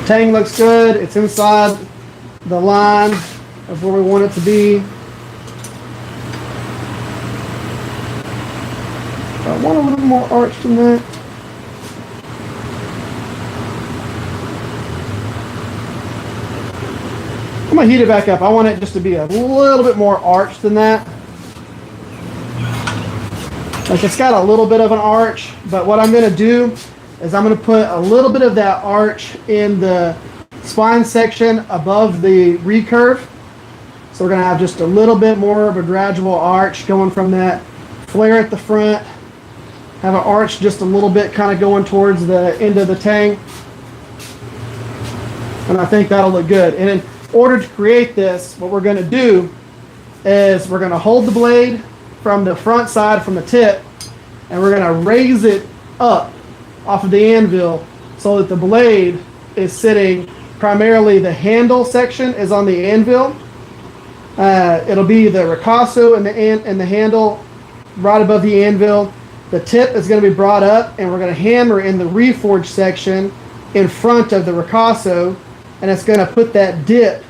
Tang looks good. It's inside the line of where we want it to be. I want a little more arch than that. I'm going to heat it back up. I want it just to be a little bit more arch than that. Like, it's got a little bit of an arch, but what I'm going to do is I'm going to put a little bit of that arch in the spine section above the recurve. So we're going to have just a little bit more of a gradual arch going from that flare at the front. Have an arch just a little bit kind of going towards the end of the tang. And I think that'll look good. And in order to create this, what we're going to do is we're going to hold the blade from the front side, from the tip, and we're going to raise it up off of the anvil so that the blade is sitting, primarily the handle section is on the anvil. It'll be the ricasso and the handle right above the anvil. The tip is going to be brought up, and we're going to hammer in the reforged section in front of the ricasso, and it's going to put that dip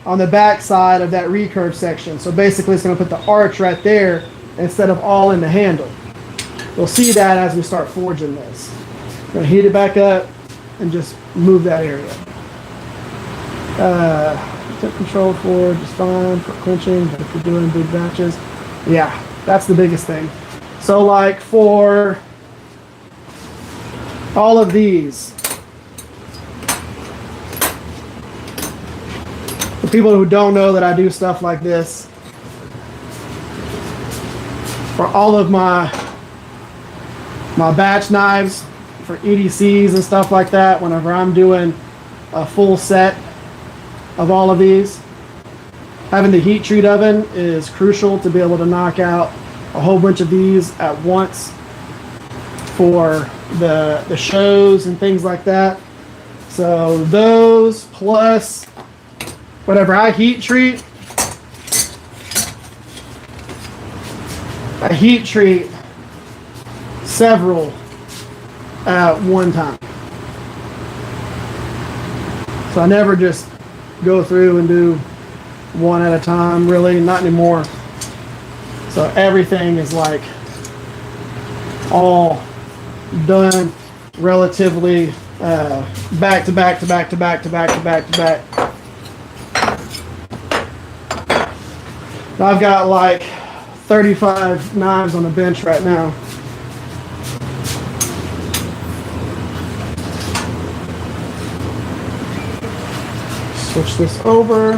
on the back side of that recurve section. So basically it's going to put the arch right there instead of all in the handle. We'll see that as we start forging this. I'm going to heat it back up and just move that area. Tip control forge is fine for quenching, but if you're doing big batches, yeah, that's the biggest thing. So like for all of these, for people who don't know that I do stuff like this, for all of my batch knives, for EDCs and stuff like that, whenever I'm doing a full set of all of these, having the heat treat oven is crucial to be able to knock out a whole bunch of these at once for the shows and things like that. So those plus whatever I heat treat, I heat treat several at one time. So I never just go through and do one at a time, really, not anymore. So everything is like all done relatively back to back to back to back to back to back to back. I've got like 35 knives on the bench right now. Switch this over.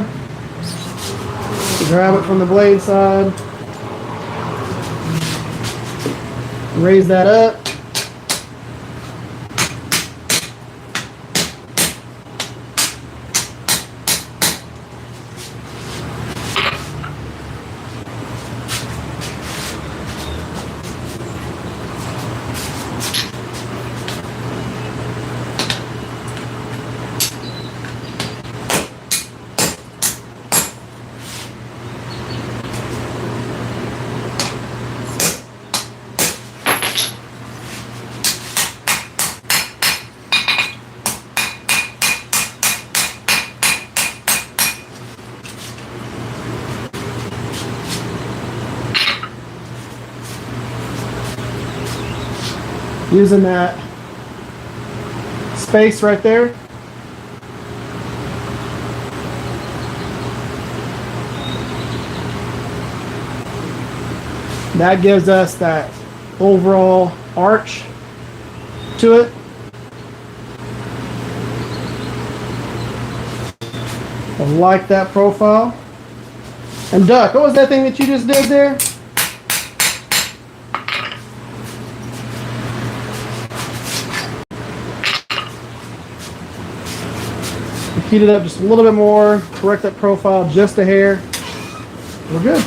Grab it from the blade side. Raise that up. Using that space right there. That gives us that overall arch to it. I like that profile. And Duck, what was that thing that you just did there? Heat it up just a little bit more, correct that profile just a hair. We're good.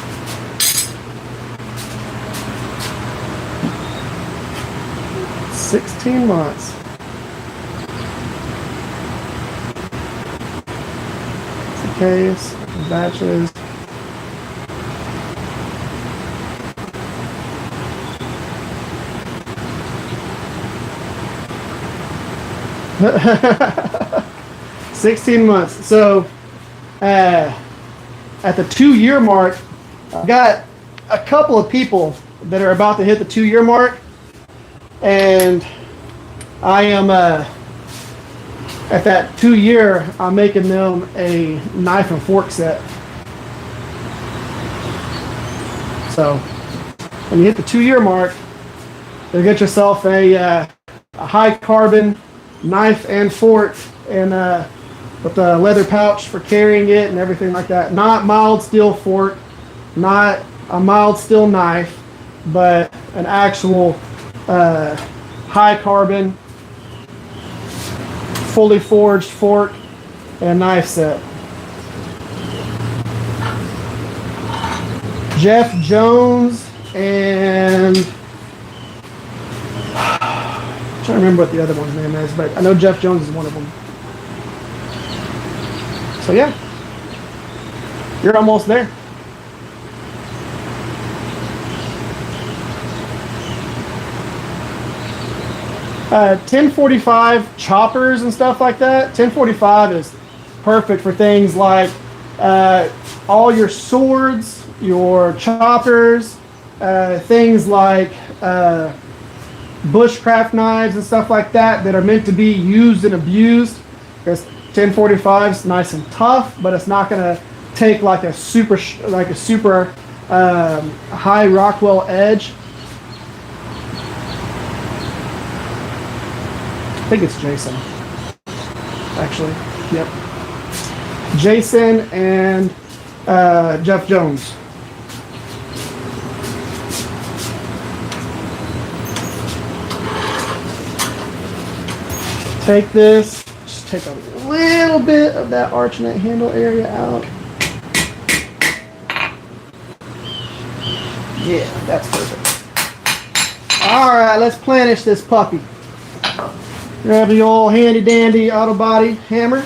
$16 months. It's the case, batches. Ha 16 months. So at the 2-year mark, I've got a couple of people that are about to hit the 2-year mark, and I am at that 2-year, I'm making them a knife and fork set. So when you hit the 2-year mark, you'll get yourself a high carbon knife and fork, and with the leather pouch for carrying it and everything like that. Not mild steel fork, not a mild steel knife, but an actual high carbon, fully forged fork and knife set. Jeff Jones and I'm trying to remember what the other one's name is, but I know Jeff Jones is one of them. So yeah, you're almost there. Uh, 1045 choppers and stuff like that. 1045 is perfect for things like all your swords, your choppers, things like bushcraft knives and stuff like that that are meant to be used and abused. Because 1045 is nice and tough, but it's not going to take like a super high Rockwell edge. I think it's Jason, actually. Yep. Jason and Jeff Jones. Take this, just take a little bit of that arch and that handle area out. Yeah, that's perfect. All right, let's planish this puppy. Grab the old handy dandy auto body hammer.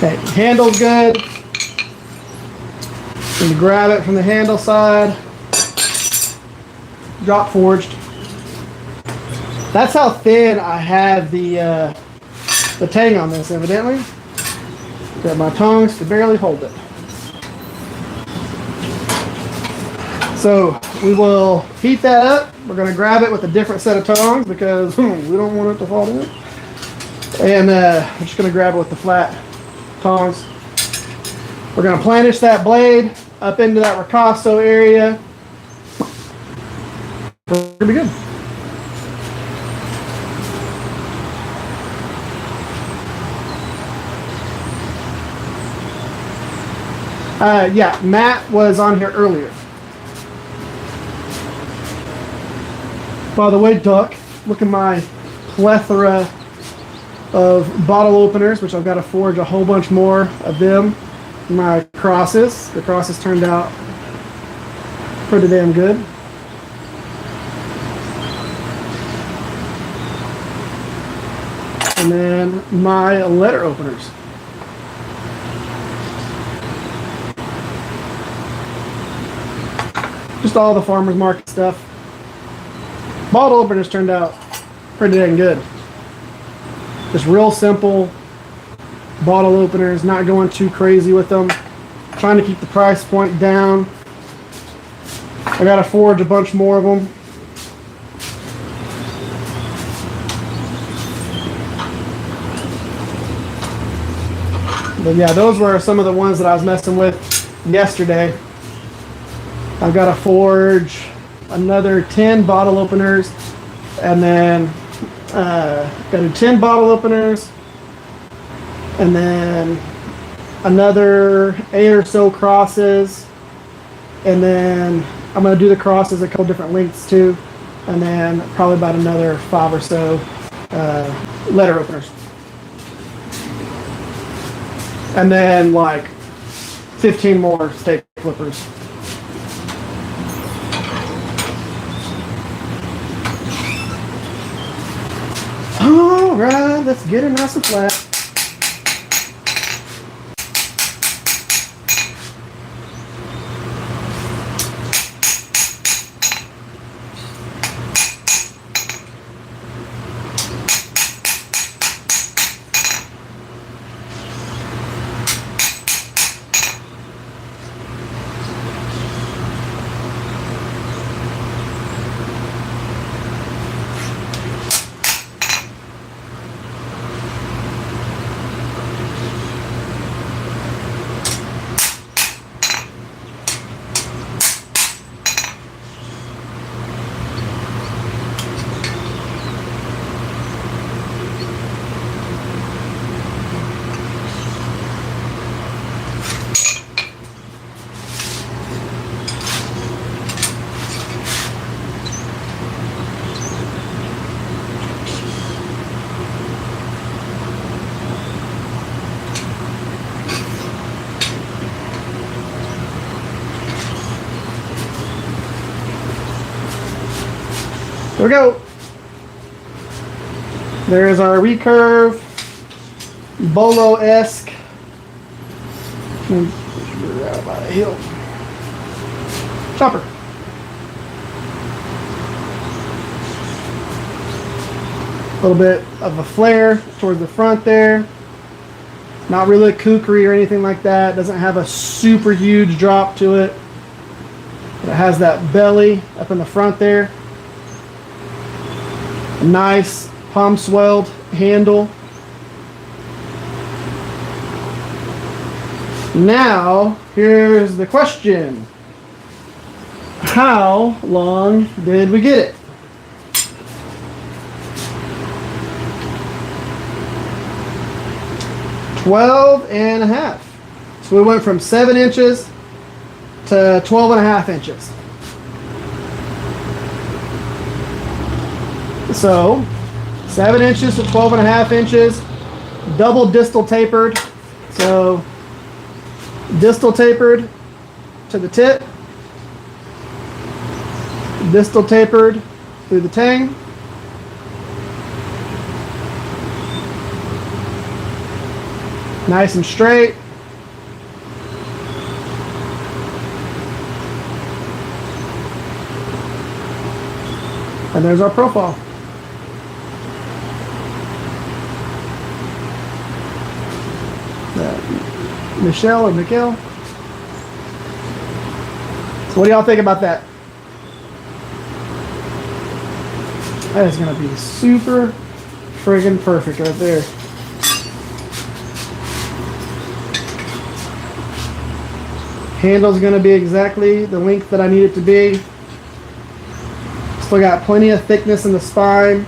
Okay, handle's good. Gonna grab it from the handle side. Drop forged. That's how thin I have the tang on this, evidently. Got my tongs to barely hold it. So we will heat that up. We're going to grab it with a different set of tongs because we don't want it to fall in. And I'm just going to grab it with the flat tongs. We're going to planish that blade up into that ricasso area. We're going to be good. Yeah, Matt was on here earlier. By the way, Duck, look at my plethora of bottle openers, which I've got to forge a whole bunch more of them. My crosses. The crosses turned out pretty damn good. And then my letter openers. Just all the farmer's market stuff. Bottle openers turned out pretty dang good. Just real simple bottle openers, not going too crazy with them. Trying to keep the price point down. I gotta forge a bunch more of them. But yeah, those were some of the ones that I was messing with yesterday. I've got to forge another 10 bottle openers, and then got to do 10 bottle openers, and then another 8 or so crosses, and then I'm going to do the crosses a couple different lengths too, and then probably about another 5 or so letter openers. And then like 15 more stake flippers. All right, let's get it nice and flat. There we go. There's our recurve, bolo-esque. Out about a hill. Chopper. A little bit of a flare towards the front there. Not really kookery or anything like that. Doesn't have a super huge drop to it. But it has that belly up in the front there. A nice palm swelled handle. Now, here's the question. How long did we get it? $12.5. So we went from 7 inches to 12.5 inches. So 7 inches to 12.5 inches, double distal tapered. So distal tapered to the tip, distal tapered through the tang. Nice and straight. And there's our profile. Michelle or Mikhail? So what do y'all think about that? That is going to be super friggin' perfect right there. Handle's going to be exactly the length that I need it to be. Still got plenty of thickness in the spine.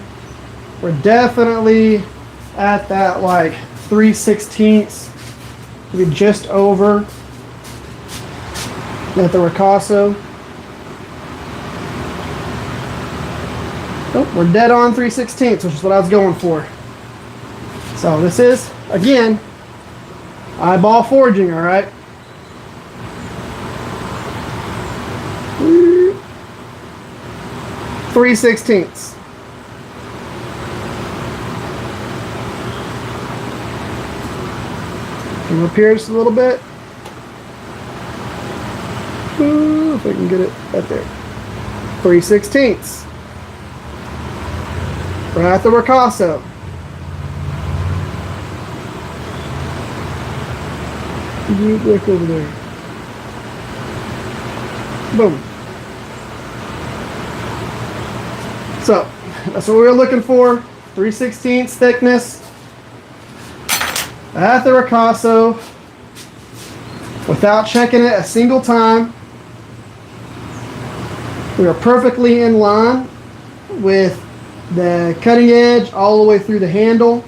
We're definitely at that like 3/16, maybe just over at the ricasso. Oh, we're dead on 3/16, which is what I was going for. So this is, again, eyeball forging, all right? 3/16. Come up here just a little bit. Ooh, if I can get it right there. 3/16. Right at the ricasso. You look over there. Boom. So that's what we were looking for. 3/16 thickness at the ricasso without checking it a single time. We are perfectly in line with the cutting edge all the way through the handle,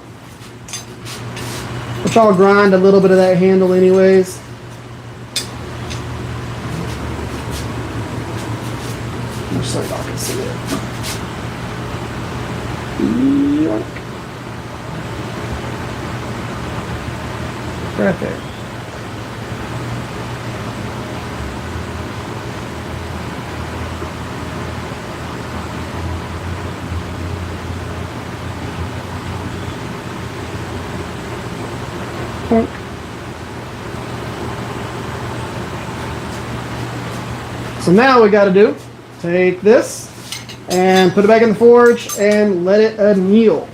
which I'll grind a little bit of that handle anyways. Just so y'all can see it. Yoink. Right there. Punk. So now we got to do, take this and put it back in the forge and let it anneal.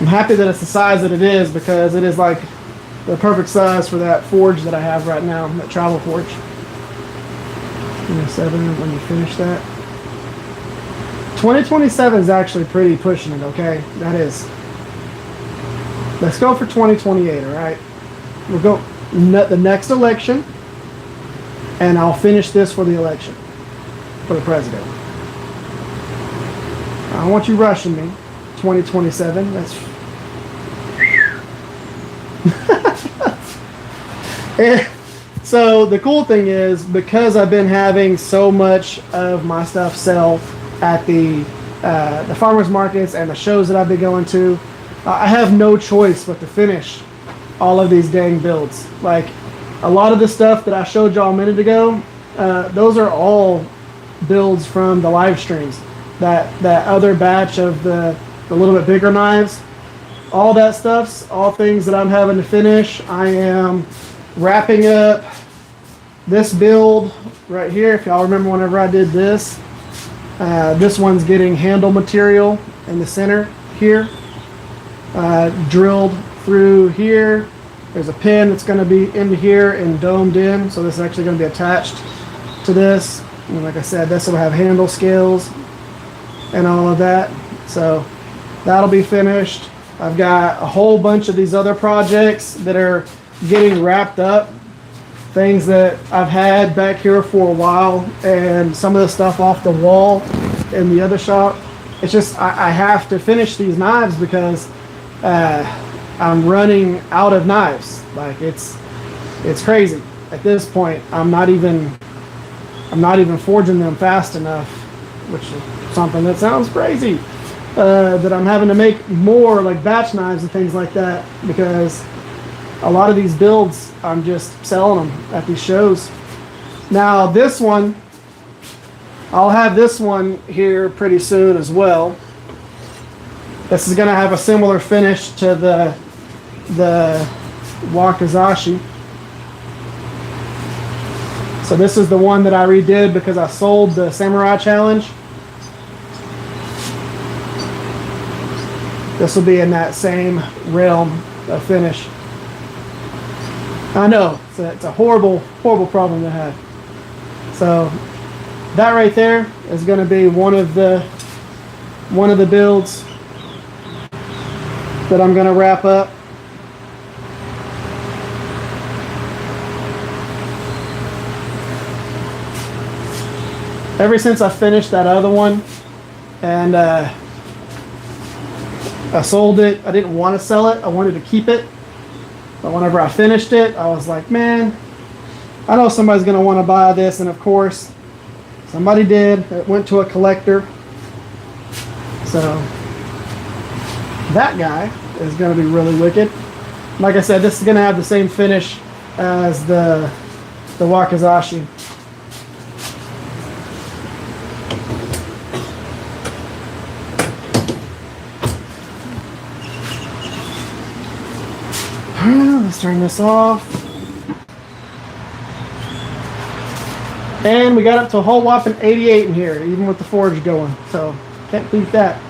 I'm happy that it's the size that it is because it is like the perfect size for that forge that I have right now, that travel forge. 7 when you finish that. 2027 is actually pretty pushing it, okay? That is. Let's go for 2028, all right? We'll go the next election, and I'll finish this for the election, for the president. I don't want you rushing me. 2027, that's... So the cool thing is, because I've been having so much of my stuff sell at the farmers markets and the shows that I've been going to, I have no choice but to finish all of these dang builds. Like a lot of the stuff that I showed y'all a minute ago, those are all builds from the live streams. That other batch of the little bit bigger knives, all that stuff's all things that I'm having to finish. I am wrapping up this build right here. If y'all remember whenever I did this, this one's getting handle material in the center here, drilled through here. There's a pin that's going to be into here and domed in, so this is actually going to be attached to this. And like I said, this will have handle scales and all of that, so that'll be finished. I've got a whole bunch of these other projects that are getting wrapped up, things that I've had back here for a while, and some of the stuff off the wall in the other shop. It's just I have to finish these knives because I'm running out of knives. Like it's crazy at this point. I'm not even forging them fast enough, which is something that sounds crazy. That I'm having to make more like batch knives and things like that, because a lot of these builds I'm just selling them at these shows. Now this one I'll have this one here pretty soon as well. This is going to have a similar finish to the Wakizashi. So this is the one that I redid because I sold the Samurai Challenge. This will be in that same realm of finish. I know, it's a horrible, horrible problem to have. So that right there is going to be one of the builds that I'm going to wrap up. Ever since I finished that other one and I sold it, I didn't want to sell it. I wanted to keep it. But whenever I finished it, I was like, man, I know somebody's going to want to buy this. And of course, somebody did. It went to a collector. So that guy is going to be really wicked. Like I said, this is going to have the same finish as the Wakizashi. Let's turn this off. And we got up to a whole whopping 88 in here, even with the forge going. So can't beat that.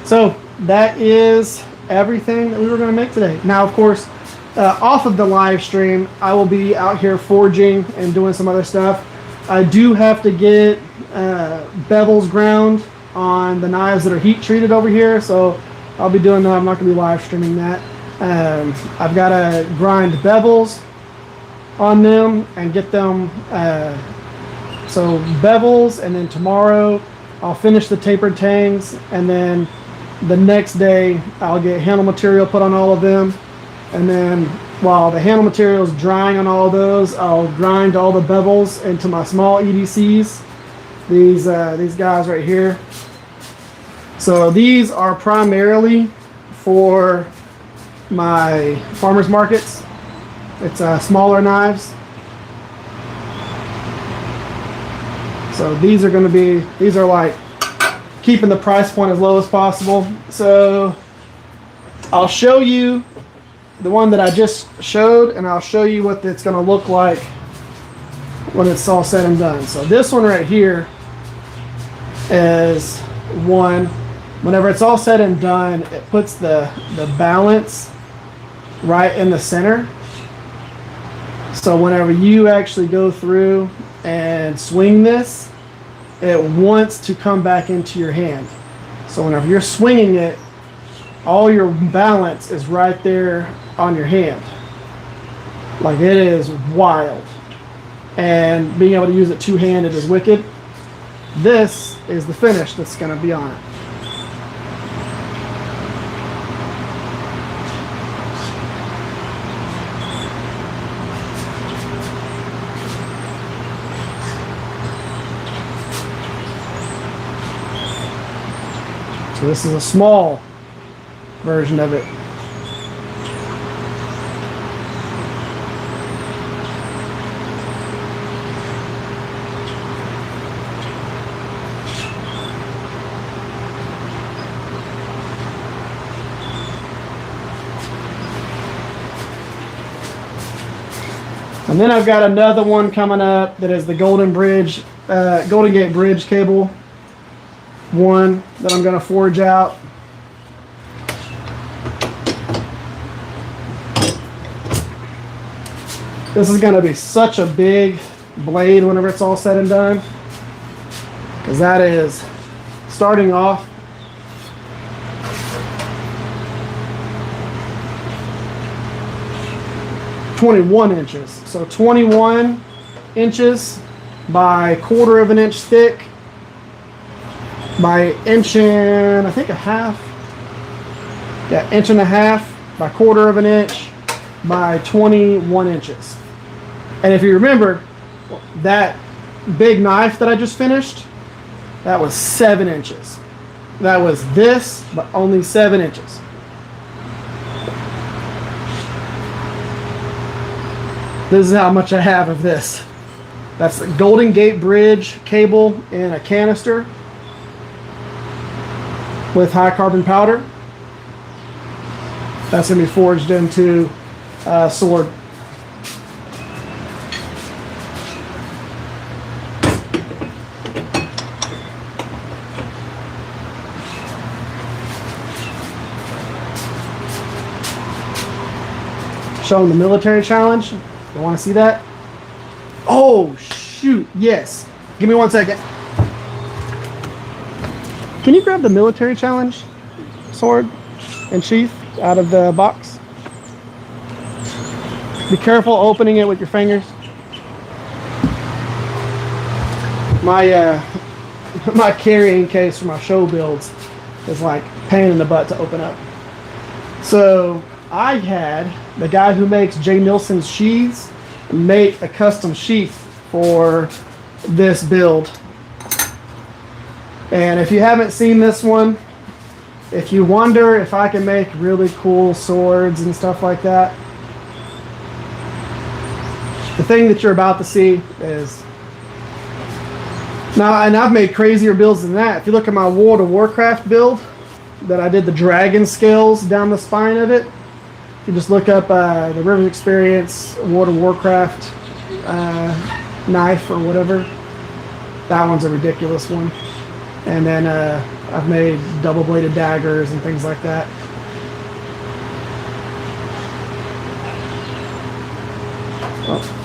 So that is everything that we were going to make today. Now, of course, off of the live stream, I will be out here forging and doing some other stuff. I do have to get bevels ground on the knives that are heat treated over here, so I'll be doing that. I'm not going to be live streaming that. I've got to grind bevels on them and get them. So bevels, and then tomorrow I'll finish the tapered tangs, and then the next day I'll get handle material put on all of them, and then while the handle material is drying on all of those, I'll grind all the bevels into my small EDCs. These guys right here. So these are primarily for my farmers markets. It's smaller knives. So these are like keeping the price point as low as possible. So I'll show you the one that I just showed, and I'll show you what it's going to look like when it's all said and done. So this one right here is one. Whenever it's all said and done, it puts the balance right in the center. So whenever you actually go through and swing this, it wants to come back into your hand. So whenever you're swinging it, all your balance is right there on your hand. Like, it is wild. And being able to use it two-handed is wicked. This is the finish that's going to be on it. So this is a small version of it. And then I've got another one coming up that is the Golden Gate Bridge cable one that I'm going to forge out. This is going to be such a big blade whenever it's all said and done, because that is starting off .21 inches. So 21 inches by 1/4 of an inch thick by inch and I think a half. Yeah, 1.5 inches by 1/4 of an inch by 21 inches. And if you remember, that big knife that I just finished, that was 7 inches. That was this, but only 7 inches. This is how much I have of this. That's the Golden Gate Bridge cable in a canister with high carbon powder. That's going to be forged into a sword. Showing the military challenge. You want to see that? Oh, shoot. Yes. Give me 1 second. Can you grab the military challenge sword and sheath out of the box? Be careful opening it with your fingers. My carrying case for my show builds is like pain in the butt to open up. So I had the guy who makes J. Nilsson's sheaths make a custom sheath for this build. And if you haven't seen this one, if you wonder if I can make really cool swords and stuff like that, the thing that you're about to see is now, and I've made crazier builds than that. If you look at my World of Warcraft build that I did the dragon scales down the spine of it, if you just look up the Rivers Experience World of Warcraft knife or whatever, that one's a ridiculous one. And then I've made double-bladed daggers and things like that. Oh.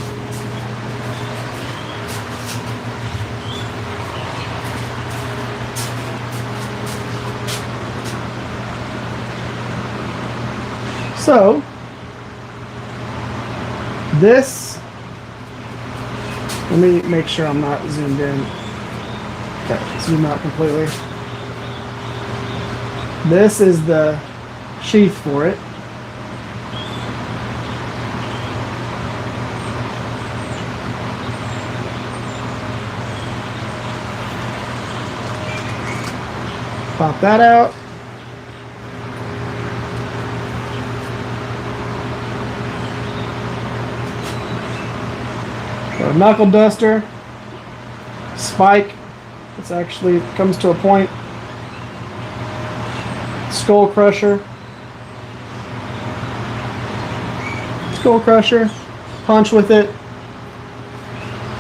So, this, let me make sure I'm not zoomed in. Okay, zoom out completely. This is the sheath for it. Pop that out. Got a knuckle duster, spike. It's actually comes to a point. Skull crusher. Skull crusher. Punch with it.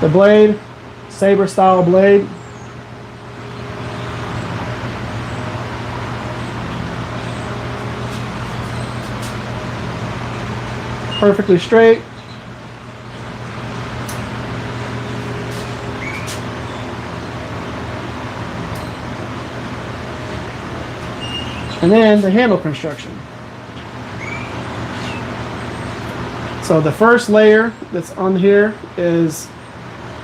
The blade, saber style blade. Perfectly straight. And then the handle construction. So the first layer that's on here is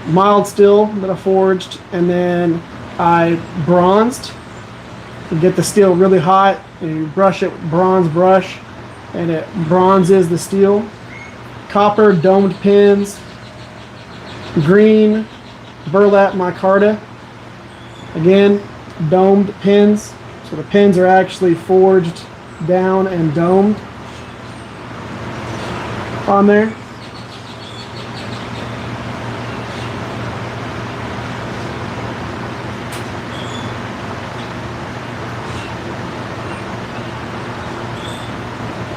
mild steel that I forged, and then I bronzed. You get the steel really hot, and you brush it with bronze brush, and it bronzes the steel. Copper domed pins, green burlap micarta, again domed pins. So the pins are actually forged down and domed on there.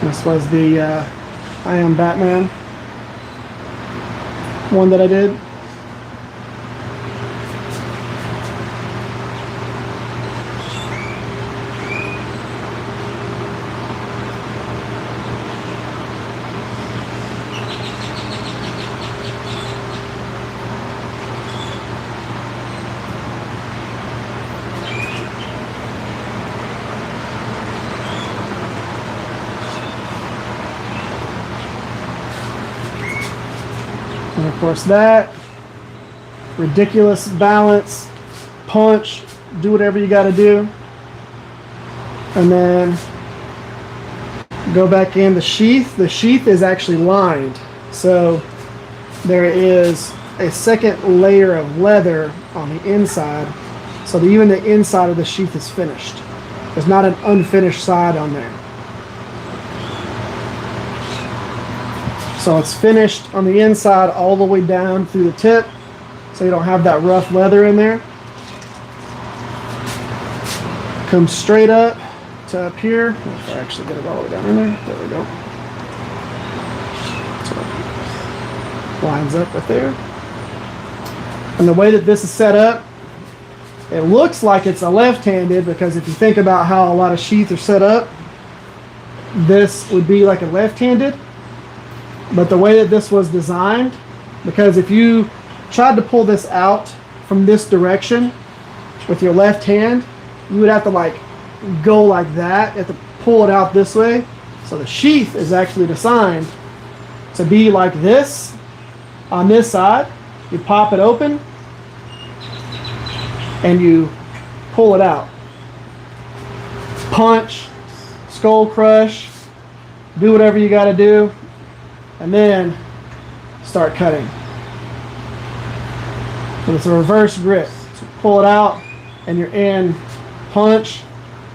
This was the I Am Batman one that I did. And of course that, ridiculous balance, punch, do whatever you got to do. And then go back in the sheath. The sheath is actually lined. So there is a second layer of leather on the inside. So that even the inside of the sheath is finished. There's not an unfinished side on there. So it's finished on the inside all the way down through the tip, so you don't have that rough leather in there. Come straight up to up here. If I actually get it all the way down in there. There we go. So lines up right there. And the way that this is set up, it looks like it's a left-handed, because if you think about how a lot of sheaths are set up, this would be like a left-handed. But the way that this was designed, because if you tried to pull this out from this direction with your left hand, you would have to like go like that. You have to pull it out this way. So the sheath is actually designed to be like this on this side. You pop it open and you pull it out. Punch, skull crush, do whatever you got to do, and then start cutting. So it's a reverse grip. So pull it out and you're in punch,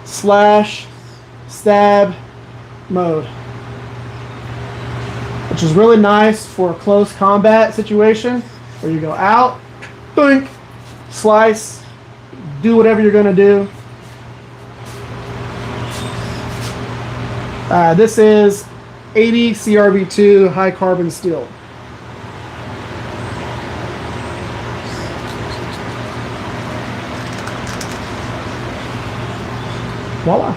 slash, stab mode, which is really nice for a close combat situation where you go out, boink, slice, do whatever you're going to do. This is 80 CRB2 high carbon steel. Voila.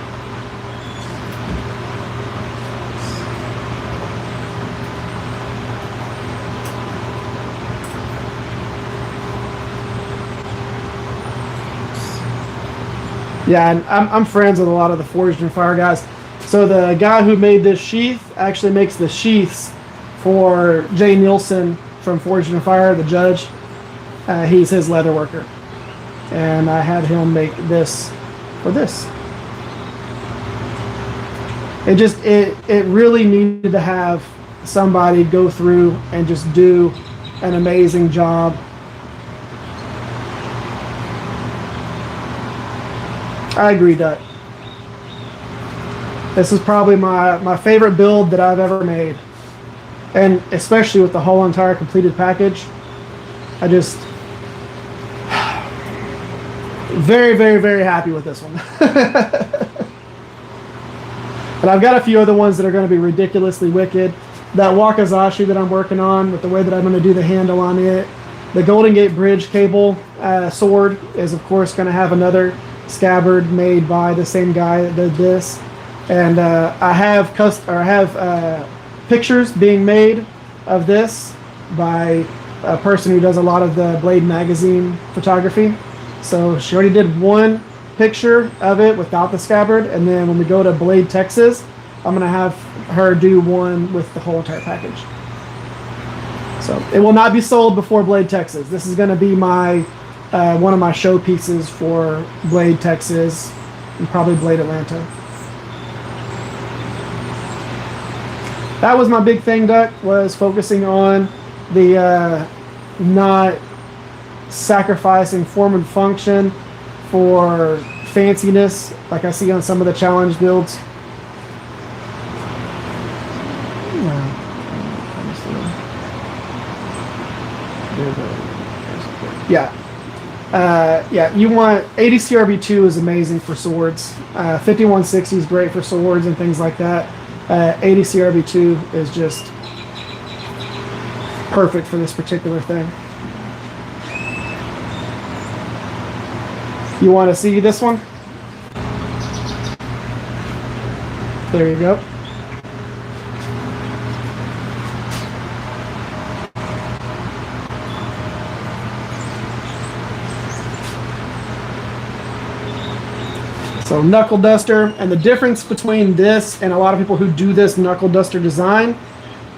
Yeah, and I'm friends with a lot of the Forged and Fire guys. So the guy who made this sheath actually makes the sheaths for Jay Nielsen from Forged and Fire, the judge. He's his leather worker. And I had him make this for this. It really needed to have somebody go through and just do an amazing job. I agree, Duck. This is probably my favorite build that I've ever made. And especially with the whole entire completed package. I just very, very, very happy with this one. But I've got a few other ones that are going to be ridiculously wicked. That Wakizashi that I'm working on, with the way that I'm going to do the handle on it. The Golden Gate Bridge cable sword is, of course, going to have another scabbard made by the same guy that did this. And I have pictures being made of this by a person who does a lot of the Blade magazine photography. So she already did one picture of it without the scabbard, and then when we go to Blade Texas, I'm going to have her do one with the whole entire package. So it will not be sold before Blade Texas. This is going to be my one of my show pieces for Blade Texas and probably Blade Atlanta. That was my big thing, Duck, was focusing on the not sacrificing form and function for fanciness like I see on some of the challenge builds. Yeah, you want 80 CRB2 is amazing for swords. 5160 is great for swords and things like that. 80 CRB2 is just perfect for this particular thing. You want to see this one? There you go. So knuckle duster, and the difference between this and a lot of people who do this knuckle duster design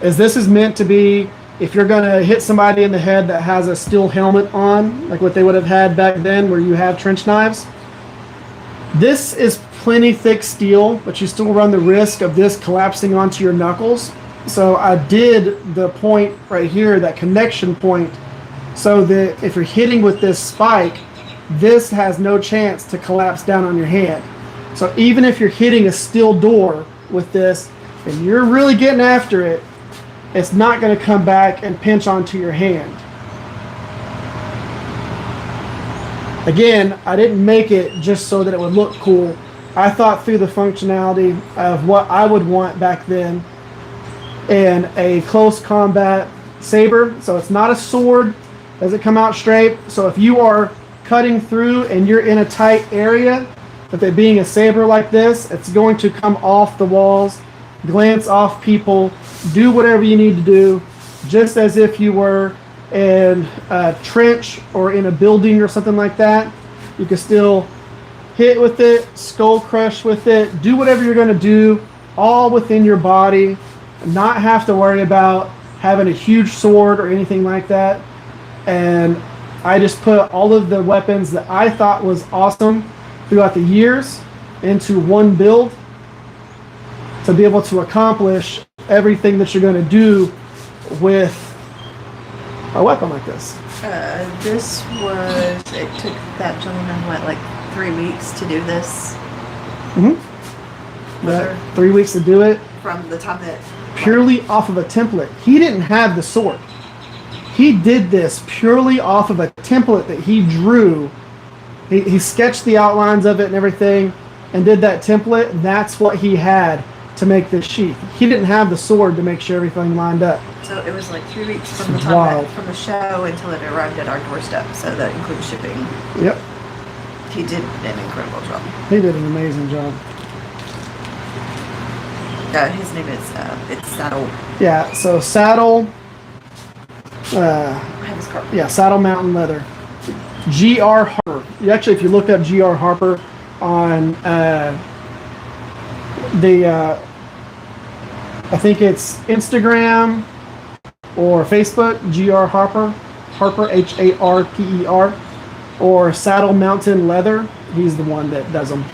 is this is meant to be if you're going to hit somebody in the head that has a steel helmet on, like what they would have had back then where you have trench knives. This is plenty thick steel, but you still run the risk of this collapsing onto your knuckles. So I did the point right here, that connection point, so that if you're hitting with this spike, this has no chance to collapse down on your hand. So even if you're hitting a steel door with this and you're really getting after it, it's not going to come back and pinch onto your hand. Again, I didn't make it just so that it would look cool. I thought through the functionality of what I would want back then in a close combat saber. So it's not a sword, doesn't come out straight. So if you are cutting through and you're in a tight area, with it being a saber like this, it's going to come off the walls, glance off people, do whatever you need to do, just as if you were in a trench or in a building or something like that. You can still hit with it, skull crush with it, do whatever you're going to do, all within your body, not have to worry about having a huge sword or anything like that. And I just put all of the weapons that I thought was awesome throughout the years into one build to be able to accomplish everything that you're going to do with a weapon like this. It took that gentleman, what, like 3 weeks to do this? Mm-hmm. 3 weeks to do it. From the time that... Purely off of a template. He didn't have the sword. He did this purely off of a template that he drew. He sketched the outlines of it and everything and did that template. And that's what he had to make this sheath. He didn't have the sword to make sure everything lined up. So it was like 3 weeks from the time from the show until it arrived at our doorstep. So that includes shipping. Yep. He did an incredible job. He did an amazing job. His name is it's Saddle. Yeah. So Saddle. I have his card. Yeah, Saddle Mountain Leather. G.R. Harper. If you look up G.R. Harper on I think it's Instagram or Facebook, G.R. Harper, Harper, or Saddle Mountain Leather. He's the one that does them.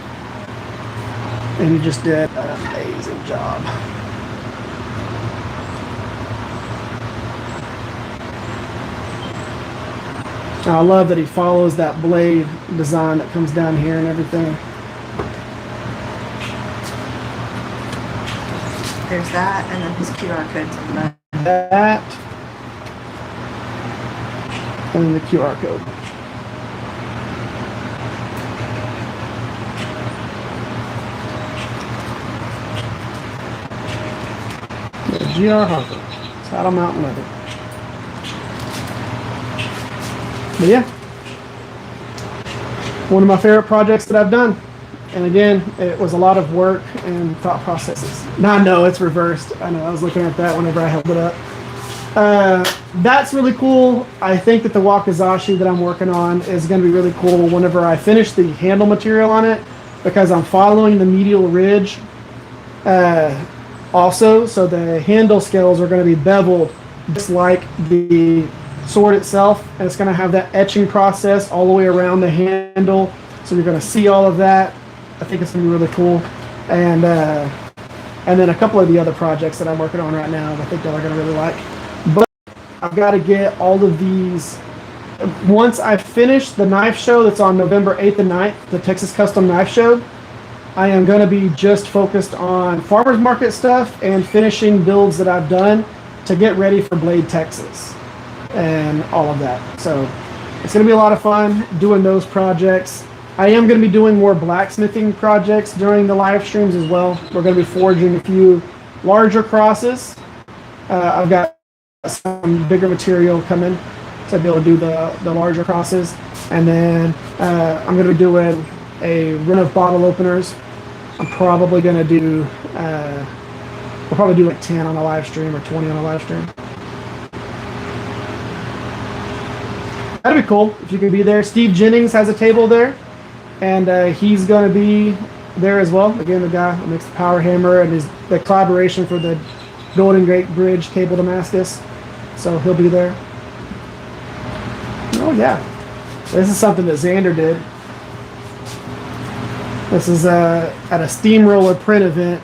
And he just did an amazing job. I love that he follows that blade design that comes down here and everything. There's that, and then his QR code's on the back. That, and then the QR code. Yeah, G.R. Harper, Saddle Mountain Leather. But yeah, one of my favorite projects that I've done. And again, it was a lot of work and thought processes. Now I know it's reversed. I know I was looking at that whenever I held it up. That's really cool. I think that the wakizashi that I'm working on is going to be really cool whenever I finish the handle material on it, because I'm following the medial ridge also. So the handle scales are going to be beveled just like the sword itself, and it's going to have that etching process all the way around the handle, so you're going to see all of that. I think it's going to be really cool. And then a couple of the other projects that I'm working on right now that I think y'all are going to really like. But I've got to get all of these. Once I finish the knife show that's on November 8th and 9th, the Texas Custom Knife Show, I am going to be just focused on farmers market stuff and finishing builds that I've done to get ready for Blade Texas and all of that. So it's going to be a lot of fun doing those projects. I am going to be doing more blacksmithing projects during the live streams as well. We're going to be forging a few larger crosses. I've got some bigger material coming to be able to do the larger crosses. And then I'm going to be doing a run of bottle openers. I'm probably going to do, we'll probably do like 10 on a live stream or 20 on a live stream. That'd be cool if you could be there. Steve Jennings has a table there, and he's going to be there as well. Again, the guy who makes the power hammer and is the collaboration for the Golden Gate Bridge Cable Damascus. So he'll be there. Oh yeah, this is something that Xander did. This is at a steamroller print event.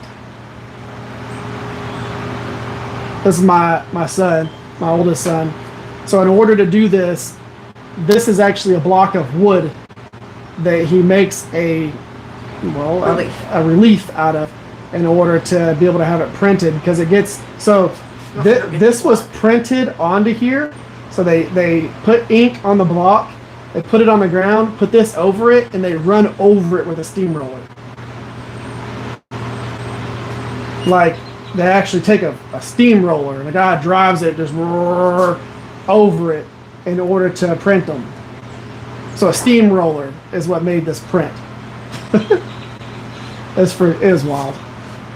This is my son, my oldest son. So in order to do this, this is actually a block of wood that he makes a relief out of in order to be able to have it printed, because it gets so this was printed onto here. So they put ink on the block They put it on the ground, put this over it, and they run over it with a steamroller. Like, they actually take a steamroller and the guy drives it just over it in order to print them. So a steamroller is what made this print. It is wild.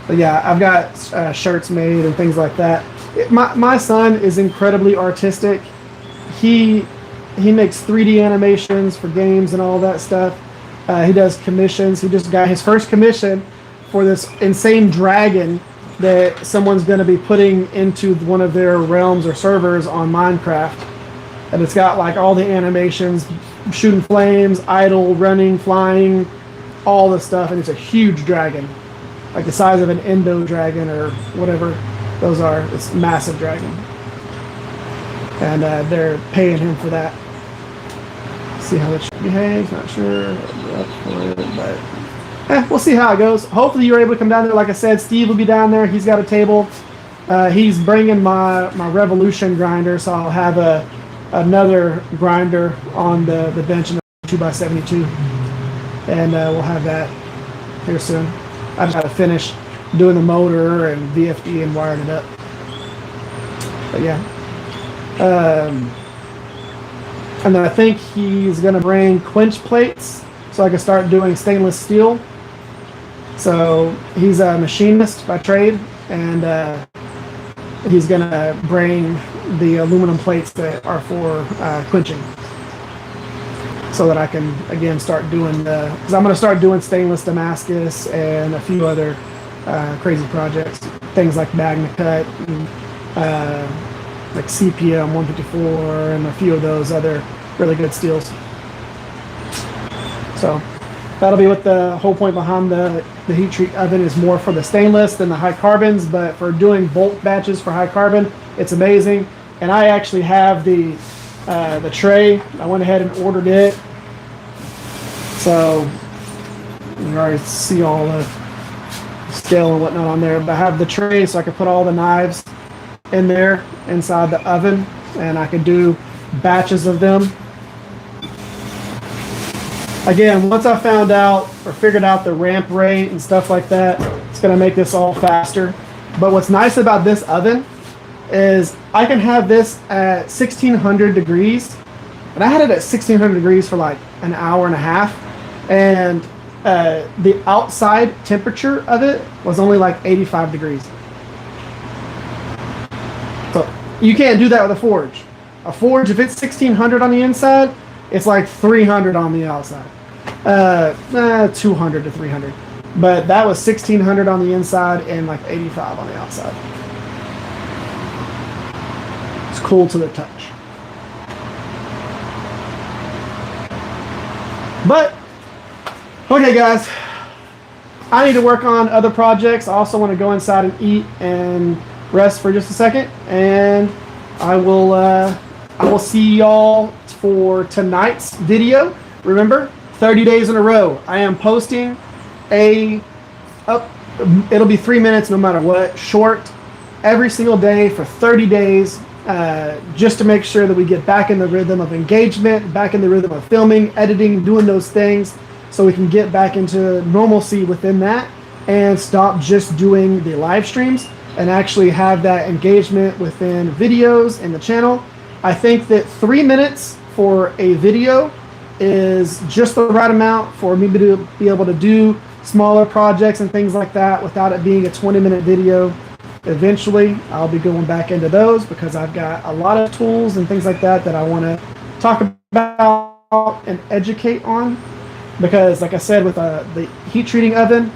But yeah, I've got shirts made and things like that. My son is incredibly artistic. He makes 3D animations for games and all that stuff. He does commissions. He just got his first commission for this insane dragon that someone's going to be putting into one of their realms or servers on Minecraft. And it's got like all the animations, shooting flames, idle, running, flying, all the stuff. And it's a huge dragon, like the size of an Endo dragon or whatever those are. It's a massive dragon. And they're paying him for that. See how it behaves. Not sure. But we'll see how it goes. Hopefully you're able to come down there. Like I said, Steve will be down there. He's got a table. He's bringing my Revolution grinder, so I'll have another grinder on the bench in the 2x72, and we'll have that here soon. I just got to finish doing the motor and VFD and wiring it up. But yeah. And then I think he's going to bring quench plates so I can start doing stainless steel. So he's a machinist by trade, and he's going to bring the aluminum plates that are for quenching, so that I can again start doing because I'm going to start doing stainless Damascus and a few other crazy projects, things like Magna Cut and like CPM 154 and a few of those other really good steels. So that'll be what the whole point behind the heat treat oven is, more for the stainless than the high carbons, but for doing bulk batches for high carbon, it's amazing. And I actually have the tray. I went ahead and ordered it. So you already see all the scale and whatnot on there, but I have the tray so I can put all the knives in there inside the oven, and I can do batches of them. Again, once I found out or figured out the ramp rate and stuff like that, it's going to make this all faster. But what's nice about this oven is I can have this at 1600 degrees, and I had it at 1600 degrees for like an hour and a half, and the outside temperature of it was only like 85 degrees. So you can't do that with a forge. A forge, if it's 1600 on the inside, it's like 300 on the outside. 200 to 300. But that was 1600 on the inside and like 85 on the outside. It's cool to the touch. But, okay guys, I need to work on other projects. I also want to go inside and eat and rest for just a second, and I will see y'all for tonight's video. Remember, 30 days in a row. I am posting it'll be 3 minutes no matter what, short, every single day for 30 days, just to make sure that we get back in the rhythm of engagement, back in the rhythm of filming, editing, doing those things, so we can get back into normalcy within that and stop just doing the live streams and actually have that engagement within videos in the channel. I think that 3 minutes for a video is just the right amount for me to be able to do smaller projects and things like that without it being a 20-minute video. Eventually, I'll be going back into those because I've got a lot of tools and things like that that I want to talk about and educate on. Because, like I said, with the heat treating oven,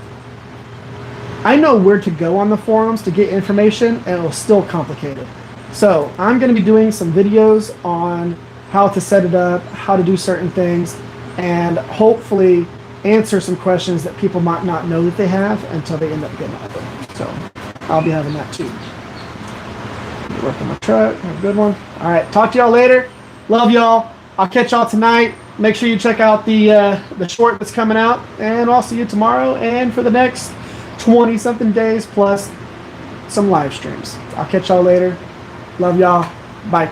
I know where to go on the forums to get information, and it was still complicated. So I'm going to be doing some videos on how to set it up, how to do certain things, and hopefully answer some questions that people might not know that they have until they end up getting it. So I'll be having that too. Work on my truck. Have a good one. All right. Talk to y'all later. Love y'all. I'll catch y'all tonight. Make sure you check out the short that's coming out, and I'll see you tomorrow and for the next 20-something days plus some live streams. I'll catch y'all later. Love y'all. Bye.